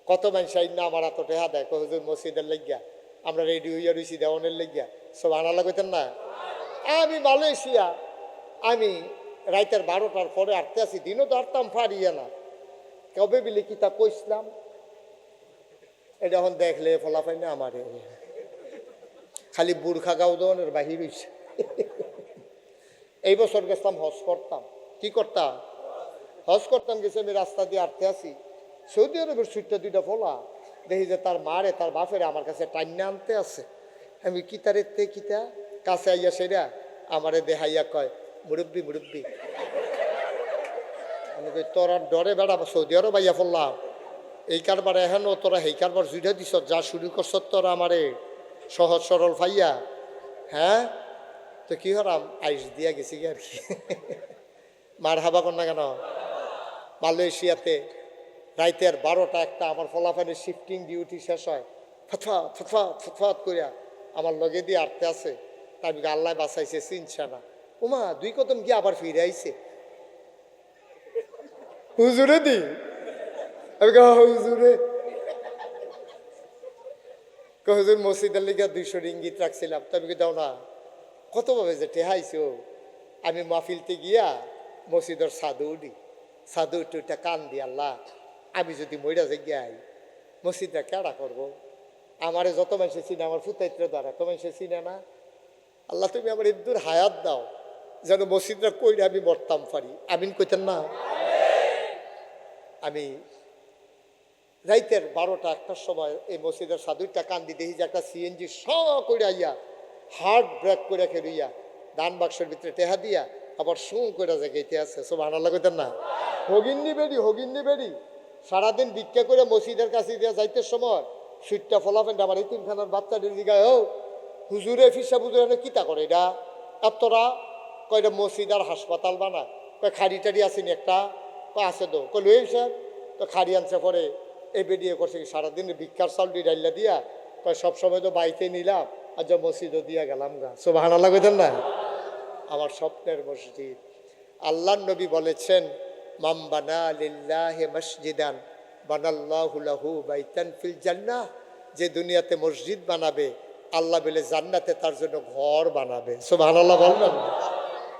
কত মানুষ না আমার এত টেহা দেয় হুজুর মসজিদের লেগিয়া আমরা রেডি হইয়া রয়েছি দেওয়ানের লেগিয়া সব আনা লাগতেন না আমি মালয়েশিয়া আমি রাইতের 12টার পরে আটতে আসি দিনও তো আটতাম পারিয়া না কবে বিলে কি তা কইসলাম এটা এখন দেখলে ফলাফাই না আমারে খালি বুর্খা গাউদনের বাহির হইছে এই বছর গেছিলাম হজ করতাম কি করতাম হজ করতাম গেছি আমি রাস্তা দিয়ে আটতে আসি সৌদি আরবের সুইটটা 2টা ফলা দেখি যে তার মারে তার বাপেরে আমার কাছে টাইনা আনতে আছে আমি কিতারে তে কিতা কাছে আইয়া সেরা আমারে দেহাইয়া কয় মুরব্বী মুরব্বী আমি কই তোরা ডরে বেড়া সৌদি আরব আইয়া পড়লাম এই কারবার এখন তোরা এই কারবার জুড়ে দিস যা শুরু করছ তোরা আমারে সহজ সরল ফাইয়া হ্যাঁ তো কি হরাম আইস দিয়া গেছি আর কি মার হাবা কর না কেন মালয়েশিয়াতে রাইতের 12টা 1টা আমার ফলাফলের শিফটিং ডিউটি শেষ হয় ফতফাত করিয়া আমার লগে দিয়ে আটতে আছে তাই আল্লাহ বাঁচাইছে চিনছে না ওমা 2 কদম গিয়ে আবার ফিরে আইছে হুজুরে দি আমি হুজুরে হুজুর মসজিদের লিগে 200 রিঙ্গিত রাখছিলাম তবে দাও না কত ভাবে যে ঠেহাইছো আমি মাহফিলতে গিয়া মসজিদের সাধু উঠি সাধু উঠে কান দি আল্লাহ আমি যদি মইরা যে গিয়াই মসজিদটা কেডা করবো আমারে যত মানুষে চিনে আমার ফুতাইত্র দ্বারা তো মানুষে চিনে না আল্লাহ তুমি আমার ইদ্দুর হায়াত দাও যেন মসজিদটা কইরে আমি মরতাম পারি আমিন কইতেন না আমি রাইতের 12টা 1টার সময় এই মসজিদের সাধুটা কান্দি দেখি যে একটা সিএনজি স করে আইয়া হার্ট ব্রেক করে খেলুইয়া দান বাক্সের ভিতরে টেহা দিয়া আবার শু করে জায়গাইতে আছে সব আনাল্লা কইতেন না হগিন্নি বেড়ি সারাদিন ভিক্ষা করে মসজিদের কাছে দিয়া যাইতে সময় সুইটটা ফলাফেন আমার এই 3খানার বাচ্চাদের দিঘায় ও হুজুরে ফিসা বুজুরে কিতা করে এটা তোরা কয়টা মসজিদ আর হাসপাতাল বানায় কয় খাড়ি টাড়ি আসেনি একটা আছে তো কই লই স্যার তো খাড়ি আনছে পরে এই বেরিয়ে করছে কি সারাদিন ভিক্ষার চাউলটি ডাইলা দিয়া কয় সবসময় তো বাইতে নিলাম আর যা মসজিদও দিয়া গেলাম গা সুবহানাল্লাহ কইতেন না আমার স্বপ্নের মসজিদ আল্লাহর নবী বলেছেন মাম বানা লিল্লাহি মসজিদান বানাল্লাহু লাহু বাইতান ফিল জান্নাহ যে দুনিয়াতে মসজিদ বানাবে আল্লাহ বলে জান্নাতে তার জন্য ঘর বানাবে সুবহানাল্লাহ বলবেন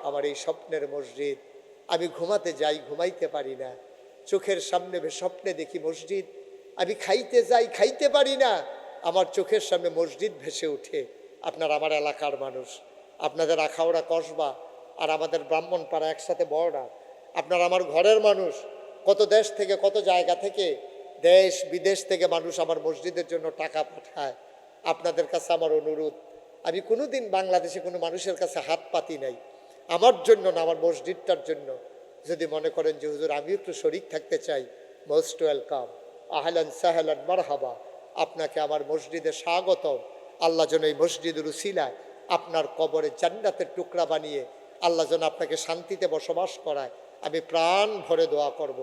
আমার এই স্বপ্নের মসজিদ আমি ঘুমাতে যাই ঘুমাইতে পারি না চোখের সামনে স্বপ্নে দেখি মসজিদ আমি খাইতে যাই খাইতে পারি না আমার চোখের সামনে মসজিদ ভেসে ওঠে আপনার আমার এলাকার মানুষ আপনাদের আখাউড়া কসবা আর আমাদের ব্রাহ্মণপাড়া একসাথে বর্ডার আপনার আমার ঘরের মানুষ কত দেশ থেকে কত জায়গা থেকে দেশ বিদেশ থেকে মানুষ আমার মসজিদের জন্য টাকা পাঠায় আপনাদের কাছে আমার অনুরোধ আমি কোনোদিন বাংলাদেশে কোনো মানুষের কাছে হাত পাতি নাই আমার জন্য না আমার মসজিদটার জন্য যদি মনে করেন যে হুজুর আমি একটু শরীক থাকতে চাই মোস্ট ওয়েলকাম আহলান সাহলান মারহাবা আপনাকে আমার মসজিদে স্বাগতম আল্লাহ যেন এই মসজিদের উসিলায় আপনার কবরে জান্নাতের টুকরা বানিয়ে আল্লাহ যেন আপনাকে শান্তিতে বসবাস করায় আমি প্রাণ ভরে দোয়া করব।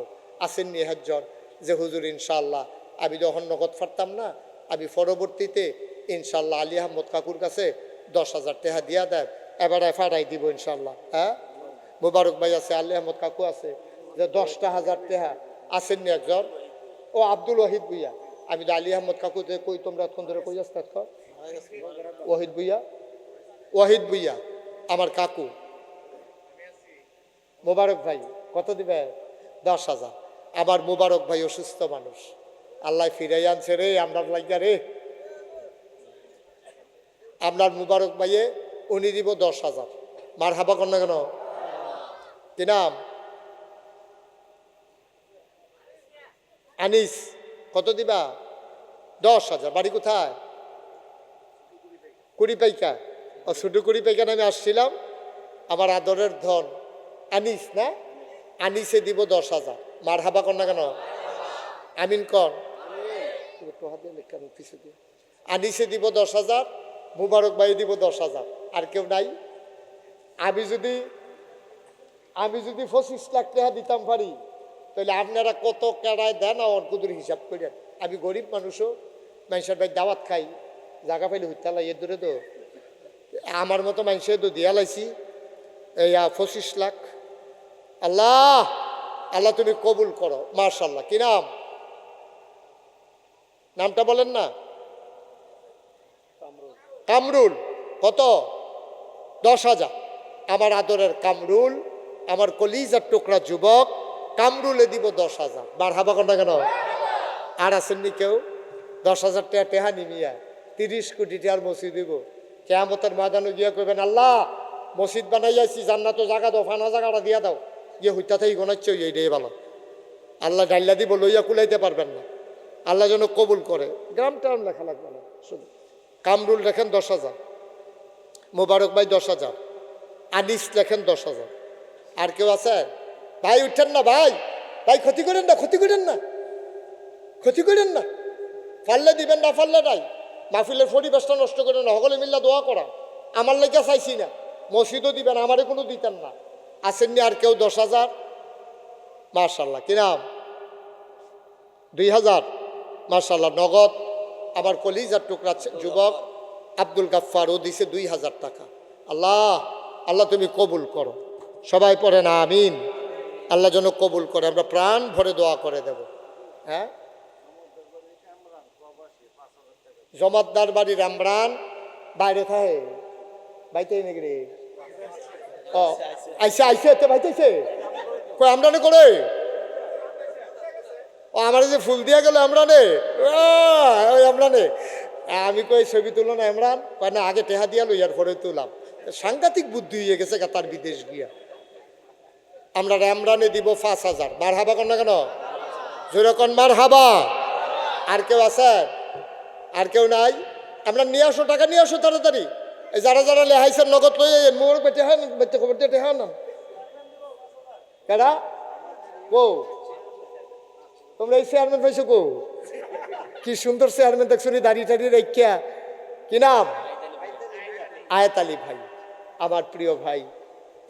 আসেননি একজন যে হুজুর ইনশাআল্লাহ আমি যখন নগদ ফারতাম না, আমি পরবর্তীতে ইনশাআল্লাহ আলী আহমদ কাকুর কাছে 10,000 টাকা দিয়া দেয়, এবারে ফাটাই দিব ইনশাআল্লাহ। হ্যাঁ, মুবারক ভাই আছে, আলী আহমদ কাকু আছে, যে 10,000 টাকা আসেননি একজন। ও আব্দুল ওয়াহিদ ভুইয়া, আমি তো আলী আহমদ কাকু কই তোমরা এতক্ষণ ধরে কই আসতে ওয়াহিদ ভুইয়া, ওয়াহিদ ভুইয়া আমার কাকু। মুবারক ভাই কত দিবে? 10,000। আবার মুবারক ভাই অসুস্থ মানুষ, আল্লাহ ফিরাই আনছে রে আপনার লাগিয়া রে। আপনার মুবারক ভাইয়ে উনি দিব 10,000। মার হাবা কর না কেন? কি নাম? আনিস। কত দিবা? 10,000। বাড়ি কোথায়? কুড়িপাইকা। ও ছোট কুড়িপাইকা আমি আসছিলাম। আমার আদরের ধন আনিস না, আনিসে দিব 10,000। মার হাবা কর না কেন? আমিন কর। আনিসে দিব 10,000, মুবারক ভাই দিব 10,000। আর কেউ নাই? আমি যদি 25 লাখ টাকা দিতাম পারি, তাহলে আপনারা কত কেড়ায় দেন আমার কুদুর হিসাব করেন। আমি গরিব মানুষও, মানুষের ভাই দাওয়াত খাই, জায়গা পাইলে হইতে লাই এর দূরে তো আমার মতো মানুষের তো দিয়া লাইছি এই 25 লাখ। আল্লাহ আল্লাহ তুমি কবুল করো। মাশাআল্লাহ। কি নাম? নামটা বলেন না। কামরুল। কত? 10,000। আমার আদরের কামরুল, আমার কলিজার টুকরা যুবক কামরুলে দিব 10,000। মারহাবা কর না কেন? আর আসেননি কেউ? 10,000 টাকা টেহা নিমিয়া 30 কোটি টাকার মসজিদ দিব। কিয়ামতের ময়দানে গিয়া কইবেন আল্লাহ মসজিদ বানাইয়াছি, জান্নাত জায়গা দাও, ফানা জায়গাটা দিয়া দাও। গিয়ে হইতা থেকে গোনাচ্ছে এইটাই ভালো। আল্লাহ ডাইলা দিব, লইয়া কুলাইতে পারবেন না। আল্লাহ যেন কবুল করে। গ্রাম টাম লেখা লাগবে না শুধু। কামরুল লেখেন 10,000, মোবারক ভাই 10,000, আনিস লেখেন 10,000। আর কেউ আছে? ভাই উঠেন না ভাই, ভাই ক্ষতি করেন না, ক্ষতি করেন না, ক্ষতি করেন না। ফাললে দিবেন, না ফাললে নাই। মাহফিলের পরিবেশটা নষ্ট করেন না। সকলে মিল্লা দোয়া করা। আমার লেগে চাইছি না, মসজিদও দিবেন, আমারে কোনো দিতেন না। আসেননি আর কেউ? 10,000। মাশাআল্লাহ। কি নাম? 2,000। মাশাআল্লাহ। নগদ আমার কলিজার টুকরা যুবক আব্দুল গাফফার, ও দিছে 2,000 টাকা। আল্লাহ আল্লাহ তুমি কবুল করো। সবাই পড়েন আমিন। আল্লাহ যেন কবুল করে, আমরা প্রাণ ভরে দোয়া করে দেব। হ্যাঁ, জমাদ্দার বাড়ির আমরান বাইরে থাকে, বাইতে নাকি রে? ও আইসে আইসে এতে বাইতেছে কই আমরানে করে? ও আমার যে ফুল দিয়া গেল আমরানে, ওই আমরানে। আমি কই ছবি তুলো না ইমরান? কয় না, আগে টেহা দিয়া লইয়ার পরে তুলাম। সাংঘাতিক বুদ্ধি হয়ে গেছে তার বিদেশ গিয়া। আমরা ইমরানে দিব 5,000। মার হাবা কর না কেন? যেরকম মার হাবা। আর কেউ আছে? আর কেউ নাই? আমরা নিয়ে আসো, টাকা নিয়ে আসো তাড়াতাড়ি। এই যারা যারা লেহাইছেন নগদ লই মোর বেটে হয় বেটে খবর দিয়ে টেহা না কেডা কো? তোমরা এই চেয়ারম্যান পাইছো কো? কি সুন্দর চেয়ারম্যান দেখছো নি, দাড়ি টাড়ি রেখা। কি নাম? আয়াত আলী ভাই, আমার প্রিয় ভাই।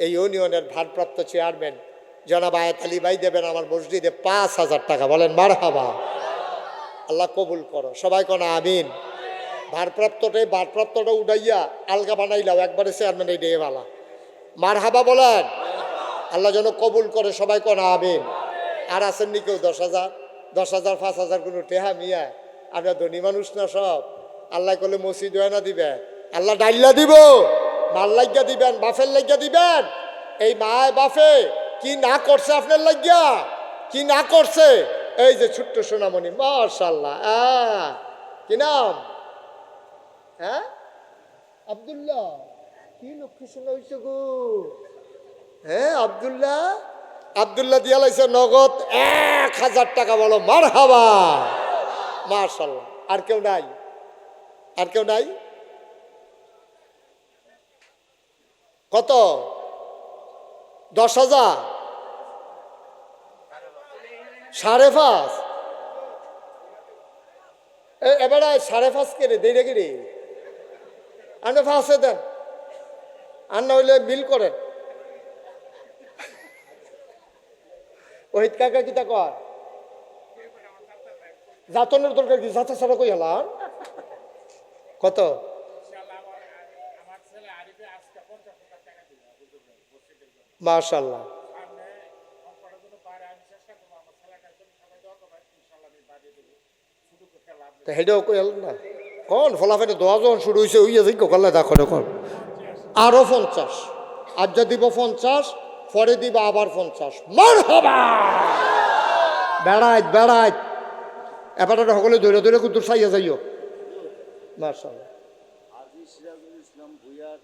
এই ইউনিয়নের ভারপ্রাপ্ত চেয়ারম্যান জনাব আয়াত আলী ভাই দেবেন আমার মসজিদে 5,000 টাকা। বলেন মারহাবা। আল্লাহ কবুল করো। সবাই কোন আমিন। ভারপ্রাপ্তটা উঠাইয়া আলগা বানাইলাও, একবারে চেয়ারম্যান এই ডে বালা। মারহাবা বলেন। আল্লাহ যেন কবুল করে। সবাই কোন আমিন। আর আসেননি কেউ? 10,000 10,000 5,000 কোনো টেহা মিয়া? আমরা ধনী মানুষ না সব। আল্লাহ করলে মসজিদ হয় না দিবে, আল্লাহ ডাইল্লা দিব, মাল লাগিয়া দিবেন, বাফের লাগিয়া দিবেন। এই মায় বাফে কি না করছে আপনার লাগিয়া, কি না করছে? এই যে ছোট্ট সোনামণি, মাশাআল্লাহ। কি নাম? হ্যাঁ, আব্দুল্লাহ। কি লক্ষ্মী শোনা হয়েছে গো। হ্যাঁ, আব্দুল্লাহ। আব্দুল্লাহ দিয়া লাইছে নগদ 1,000 টাকা। বলো মারহাবা। মাশাআল্লাহ। আর কেউ নাই? আর কেউ নাই? কত? 10,000। 5.5। এবারে 5.5 কে রে দেই রে? আনে 5 দেন, আর না হইলে বিল করেন। ওহিত কাকা কিতা কয় জাতনের দরকার কি যাতা ছাড়া কই হলা কত মাশাআল্লাহ হেডেও কই হল না কোন ফলাফেটে দোয়া যখন শুরু হয়েছে ওই যোগ্য করলে দেখো দেখো আরো 50 আজ দিব 50 পরে দিব আবার 50 মারহাবা বেড়াইত বেড়াইত এবার সকলে ধরে ধরে কুতুর চাইয়া যাইও মাশাআল্লাহ আজি সিরাজুল ইসলাম ভুইয়ার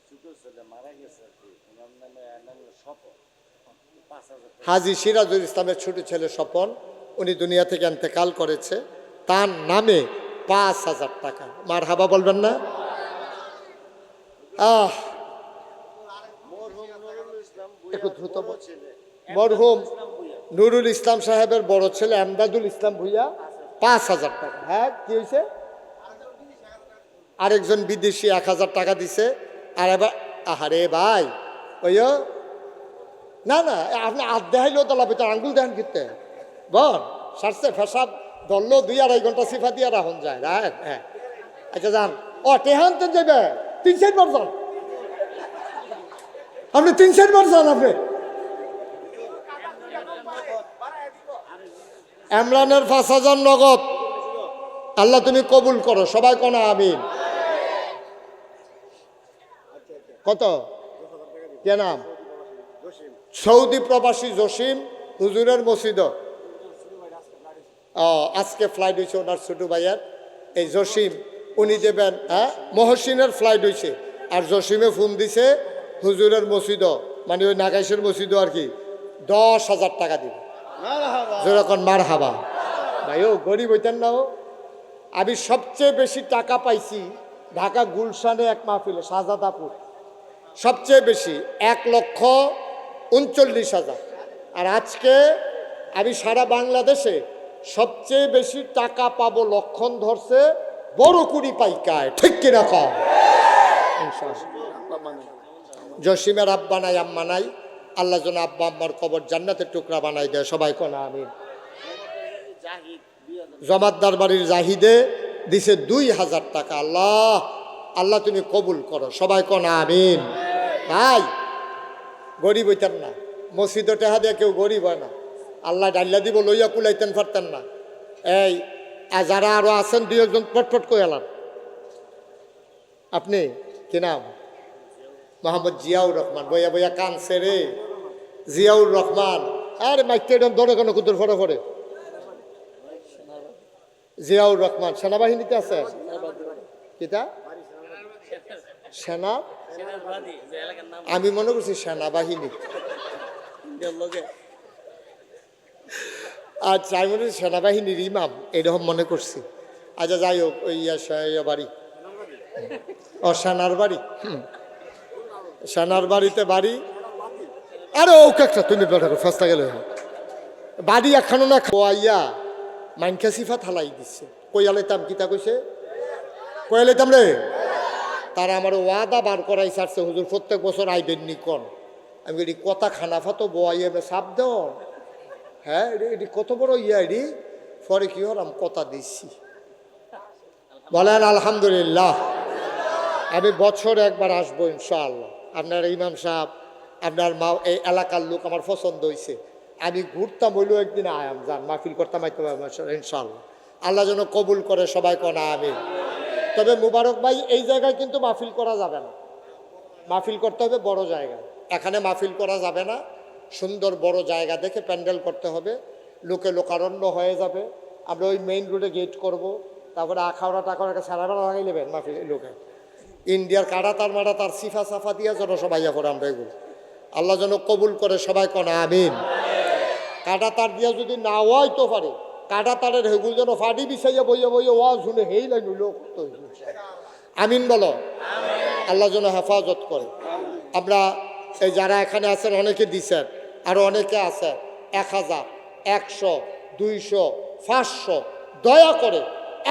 ছোট ছেলে মারা গেছে আর কি ওনার নামে স্বপন 5,000 হাজী সিরাজুল ইসলামের ছোট ছেলে স্বপন উনি দুনিয়া থেকে ইন্তেকাল করেছে তার নামে 5,000 টাকা মারহাবা বলবেন না আহ মরহুম নুরুল ইসলাম একটু ভুইয়ার দ্রুত বড় ছেলে মরহুম ইসলাম ভুইয়া নুরুল ইসলাম সাহেবের বড় ছেলে এমদাদুল ইসলাম ভুইয়া 5,000 টাকা হ্যাঁ কি হয়েছে আরেকজন বিদেশি 1,000 টাকা দিছে আর এবার আহারে ভাই ওইও না না আপনি হাত দেখাইলেও তো লাভ আঙ্গুল দেখান কিনতে বল সারছে ফেসাব ধরলো 2-2.5 ঘন্টা সিফা দিয়ে রাখুন যায় রাখ হ্যাঁ আচ্ছা যান ও টেহান তো যাবে 3-4 বার যান আপনি 3-4 বার যান আপনি এমরানের 5,000 নগদ আল্লাহ তুমি কবুল করো সবাই কোন আমিন কত কে নাম সৌদি প্রবাসী জসিম হুজুরের মসজিদ আজকে ফ্লাইট হয়েছে ওনার ছোট ভাইয়ার এই জসিম উনি দেবেন হ্যাঁ মহসিনের ফ্লাইট হয়েছে আর জসিমে ফোন দিছে হুজুরের মসজিদ মানে ওই নাগাইশের মসজিদ আর কি 10,000 টাকা দিবে যেরকম মার হাবা ভাই ও গরিব হইতেন না ও আমি সবচেয়ে বেশি টাকা পাইছি ঢাকা গুলশানে এক মাহফিলে শাহজাদাপুর সবচেয়ে বেশি 1,39,000 আর আজকে আমি সারা বাংলাদেশে সবচেয়ে বেশি টাকা পাবো লক্ষণ ধরছে বড় কুড়ি পাইকায় ঠিক কিনা কম জসিমের আব্বা নাই আম্মা নাই আল্লাহ যেন আব্বা আম্মার কবর জান্নাতের টুকরা বানাই দেয় সবাই কোন আমিন জমাদ্দার বাড়ির জাহিদে দিছে 2,000 টাকা আল্লাহ আল্লাহ তুমি কবুল করো সবাই কোন আমিন ভাই গরিব হইতেন না মসজিদে টেহা দিয়ে কেউ গরিব হয় না আল্লাহ ডাল্লা দিব লইয়া কুলাইতেন পারতেন না এই যারা আরো আছেন 2-1 পটপট করে এলাম আপনি কি নাম মোহাম্মদ জিয়াউর রহমান বইয়া বইয়া কানছে রে জিয়াউর রহমান আরে মাইকটা এরকম ধরে কেন কুতুর ফটো ফরে জিয়াউর রহমান সেনাবাহিনীতে আছে কিতা সেনা আমি মনে করছি সেনাবাহিনী আচ্ছা আমি মনে করছি সেনাবাহিনীর ইমাম এরকম মনে করছি আচ্ছা যাই হোক ওই বাড়ি ও সেনার বাড়ি সেনার বাড়িতে বাড়ি আরে ও একটা তুমি বেটা ফাস্তা গেলে বাড়ি এখানো না খাওয়াইয়া মাইনকা সিফা থালাই দিচ্ছে কইয়ালাইতাম কিতা কইছে কইয়ালাইতাম রে তারা আমার ওয়াদা বার করাই ছাড়ছে হুজুর প্রত্যেক বছর আইবেন নি কন আমি এটি কথা খানাফা তো বোয়াইয়া সাপ দেও হ্যাঁ এটি কত বড় ইয়া এটি পরে কি হলাম কথা দিচ্ছি বলেন আলহামদুলিল্লাহ আমি বছর একবার আসবো ইনশাআল্লাহ আপনার ইমাম সাহেব আপনার মা এই এলাকার লোক আমার পছন্দ হয়েছে আমি ঘুরতাম হইলেও একদিন আয়াম যান মাহফিল করতাম ইনশাআল্লাহ আল্লাহ যেন কবুল করে সবাই কোনা আমি তবে মুবারক ভাই এই জায়গায় কিন্তু মাহফিল করা যাবে না মাহফিল করতে হবে বড় জায়গায় এখানে মাহফিল করা যাবে না সুন্দর বড় জায়গা দেখে প্যান্ডেল করতে হবে লোকে লোকারণ্য হয়ে যাবে আমরা ওই মেইন রোডে গেট করব তারপরে আখাওড়া টাকাওড়া সারাবেলা লাগাই নেবেন মাহফিল লোকে ইন্ডিয়ার কাটা তার মারা তার সিফা সাফা দিয়ে যেন সবাই করে আমরা এগুলো আল্লাহ যেন কবুল করে সবাই কোনা আমিন কাটা তার দিয়া যদি না হইতো পারে কাটা তারের হেগুল যেন ফাটি বিছাইয়া বইয়া বইয়া ওয়া শুনে হেই লাইন হইল আমিন বলো আল্লাহ যেন হেফাজত করে আমরা এই যারা এখানে আছেন অনেকে দিচ্ছেন আরো অনেকে আছেন 1,000 100 200 500 দয়া করে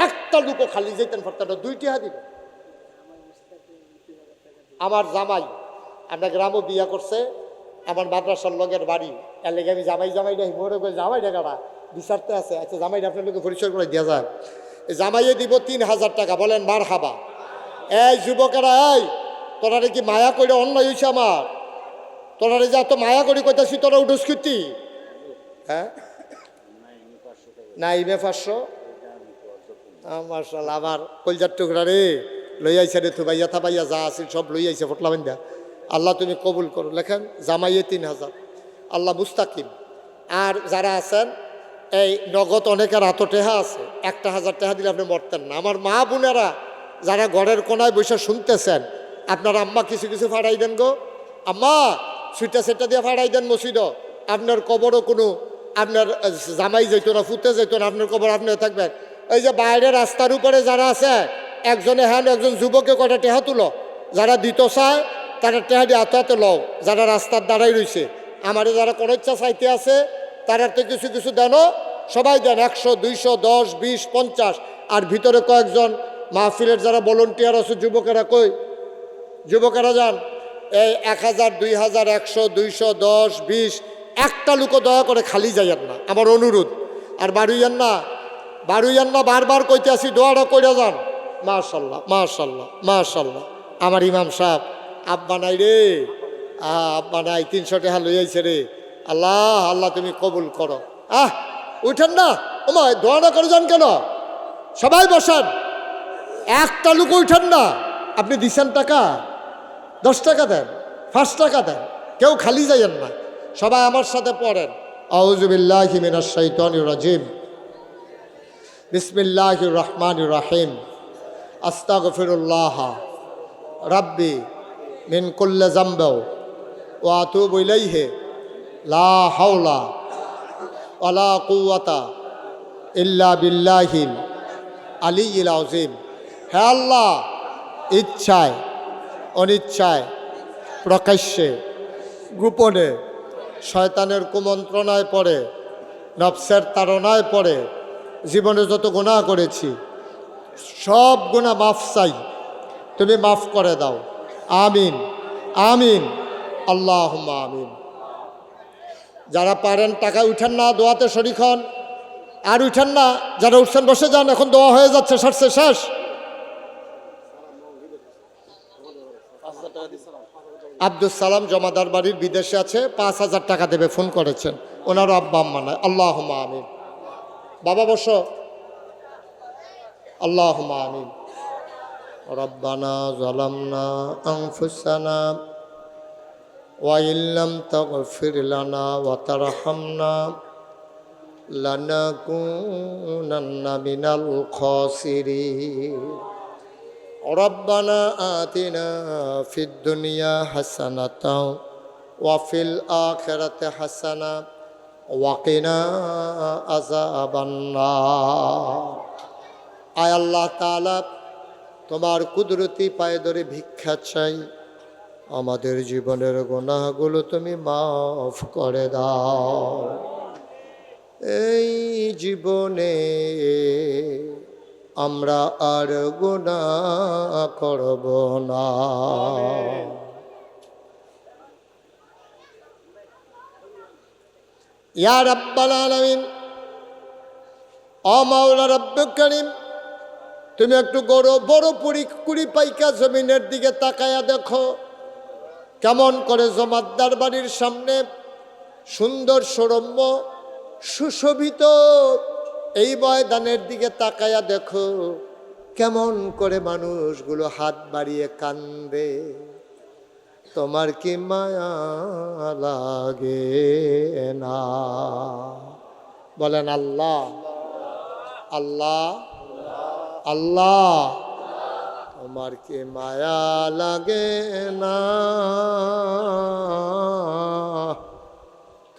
একটা লুকো খালি যেতেন পারতেন না 2 টাকা দিবেন আমার জামাই আমরা গ্রামও বিয়া করছে আমার মাদ্রাসার লগের বাড়ি এর লেগে আমি জামাইটা মনে করে জামাই টাকাটা বিচারতে আছে। আচ্ছা জামাইটা আপনার লোকে পরিচয় করে দেওয়া যায়। জামাইয়ে দিব 3,000 টাকা, বলেন মার হাবা। এই যুবকেরা, এই তোরা কি মায়া করে অন্যায় হয়েছে আমার? তোরা যে এত মায়া করি কইতাছি, তোরা উঠোস কীর্তি? হ্যাঁ না ইমে 500 মার্শাল আমার কলজার টুকরা রে লই আইসা রে, থু ভাইয়া থাবাইয়া যা আছে সব লই আইসা ফটলা বান্ধা। আল্লাহ তুমি কবুল করো। লেখেন জামাইয়ে 3,000, আল্লাহ মুস্তাকিম। আর যারা আছেন এই নগদ, অনেকের হাতে টেহা আছে, 1,000 টাকা দিলে আপনি মরতেন না। আমার মা বোনেরা যারা ঘরের কোনায় বসে শুনতেছেন, আপনার আম্মা কিছু কিছু ফাড়াই দেন গো। আম্মা সুইটা সেটা দিয়ে ফাড়াই দেন মসজিদ। আপনার কবরও কোনো আপনার জামাই যেত না, ফুতে যেত না, আপনার কবর আপনিও থাকবেন। এই যে বাইরে রাস্তার উপরে যারা আছে, একজনে হ্যান একজন যুবকে কটা টেহা তুলো, যারা দিত চায় তারা টেহা দিয়ে হাতে হাতে লও। যারা রাস্তার দাঁড়াই রয়েছে, আমারে যারা কোনো ইচ্ছা চাইতে আছে তারা তো কিছু কিছু দেন, সবাই দেন 100, 200, 10, 20, 50। আর ভিতরে কয়েকজন মাহফিলের যারা ভলেন্টিয়ার আছে যুবকেরা, কই যুবকেরা যান। এই 1000, 2000, 100, 200, 10, 20, একটা লোকও দয়া করে খালি যাইয়েন না, আমার অনুরোধ। আর বাড়ুইয়েন না, বাড়ুইয়েন না, বারবার কইতে আসি দোয়াটা কইরা যান। মাশাল্লাহ মাশাল্লাহ মাশাল্লাহ। আমার ইমাম সাহেব আব্বা নাই রে, আব্বা নাই, 300 টাকা লই আইছে রে। আল্লাহ আল্লাহ তুমি কবুল করো। উঠেন না, ওমা দোয়াটা করে যান কেন? সবাই বসান, একটা লোক উঠেন না। আপনি দিছেন টাকা, 10 টাকা দেন, 5 টাকা দেন, কেউ খালি যাইয়েন না। সবাই আমার সাথে পড়েন, আউযু বিল্লাহি মিনাশ শাইতানির রাজিম, বিসমিল্লাহির রহমানির রহিম, আস্তাগফিরুল্লাহ রাব্বি মিন কুল্লি যামবি ওয়া আতুবু ইলাইহি, লা হাওলা ওয়ালা কুওয়াতা ইল্লা বিল্লাহিল আলিয়্যিল আযীম। হে আল্লাহ, ইচ্ছায় অনিচ্ছায়, প্রকাশ্যে গোপনে, শয়তানের কুমন্ত্রণায় পড়ে, নফসের তাড়নায় পড়ে জীবনে যত গুনাহ করেছি সব গুনাহ মাফ চাই, তুমি মাফ করে দাও। আমিন আমিন আল্লাহুম্মা আমিন। যারা পারেন টাকা উঠেন না, দোয়াতে শরীক হন। আর উঠেন না, যারা উঠছেন বসে যান, এখন দোয়া হয়ে যাচ্ছে, সারছে শেষ। আব্দুল সালাম জমাদার বাড়ির বিদেশে আছে, 5,000 টাকা দেবে, ফোন করেছেন। ওনারও আব্বা আম্মা নাই। আল্লাহুম্মা আমিন। বাবা বসো। আল্লাহুম্মা আমিন। রব্বানা যালামনা আনফুসানা ওয়া ইল্লাম তাগফির লানা ওয়া তারহামনা লানাকুনান্না মিনাল খাসিরিন। রব্বানা আতিনা ফিদ দুনিয়া হাসানাতাও ওয়া ফিল আখিরাতি হাসানা ওয়া কিনা আযাবান নার। আয় আল্লাহ তাআলা, তোমার কুদরতি পায়ে ধরে ভিক্ষা চাই, আমাদের জীবনের গুনাহগুলো তুমি মাফ করে দাও। এই জীবনে আমরা আর গুনাহ করব না। ইয়া রাব্বাল আলামিন, ও মাওলা রব্বুল কারীম, তুমি একটু বড় কুড়ি পাইকা জমিনের দিকে তাকায়া দেখো, কেমন করে জমাদ্দার বাড়ির সামনে সুন্দর সরম্য সুশোভিত এই ময়দানের দিকে তাকায়া দেখো, কেমন করে মানুষগুলো হাত বাড়িয়ে কান্দে। তোমার কি মায়া লাগে না? বলেন আল্লাহ আল্লাহ আল্লাহ। তোমার কি মায়া লাগে না?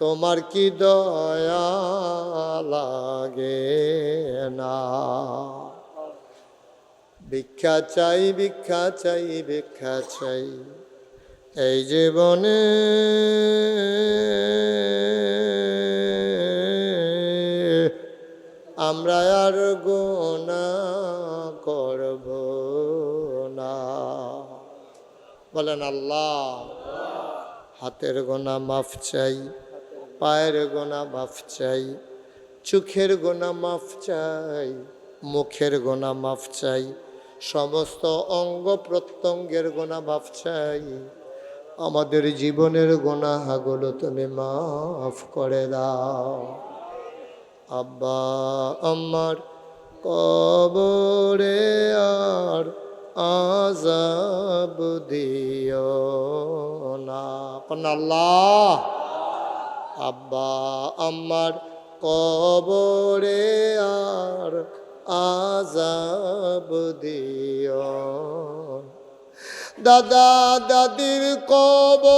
তোমার কি দয়া লাগে না? ভিক্ষা চাই ভিক্ষা চাই ভিক্ষা চাই এই জীবনে, আমরা আর গুনাহ করব না। বলেন আল্লাহ। হাতের গোনা মাফ চাই, পায়ের গোনা মাফ চাই, চোখের গোনা মাফ চাই, মুখের গোনা মাফ চাই, সমস্ত অঙ্গ প্রত্যঙ্গের গোনা মাফ চাই। আমাদের জীবনের গুনাহগুলো তুমি মাফ করে দাও। আব্বা আমার কবরে আর আযাব দিও না। কোন আল্লাহ। আব্বা আমার কবরে আর আযাব দিও। দাদা দাদির কবর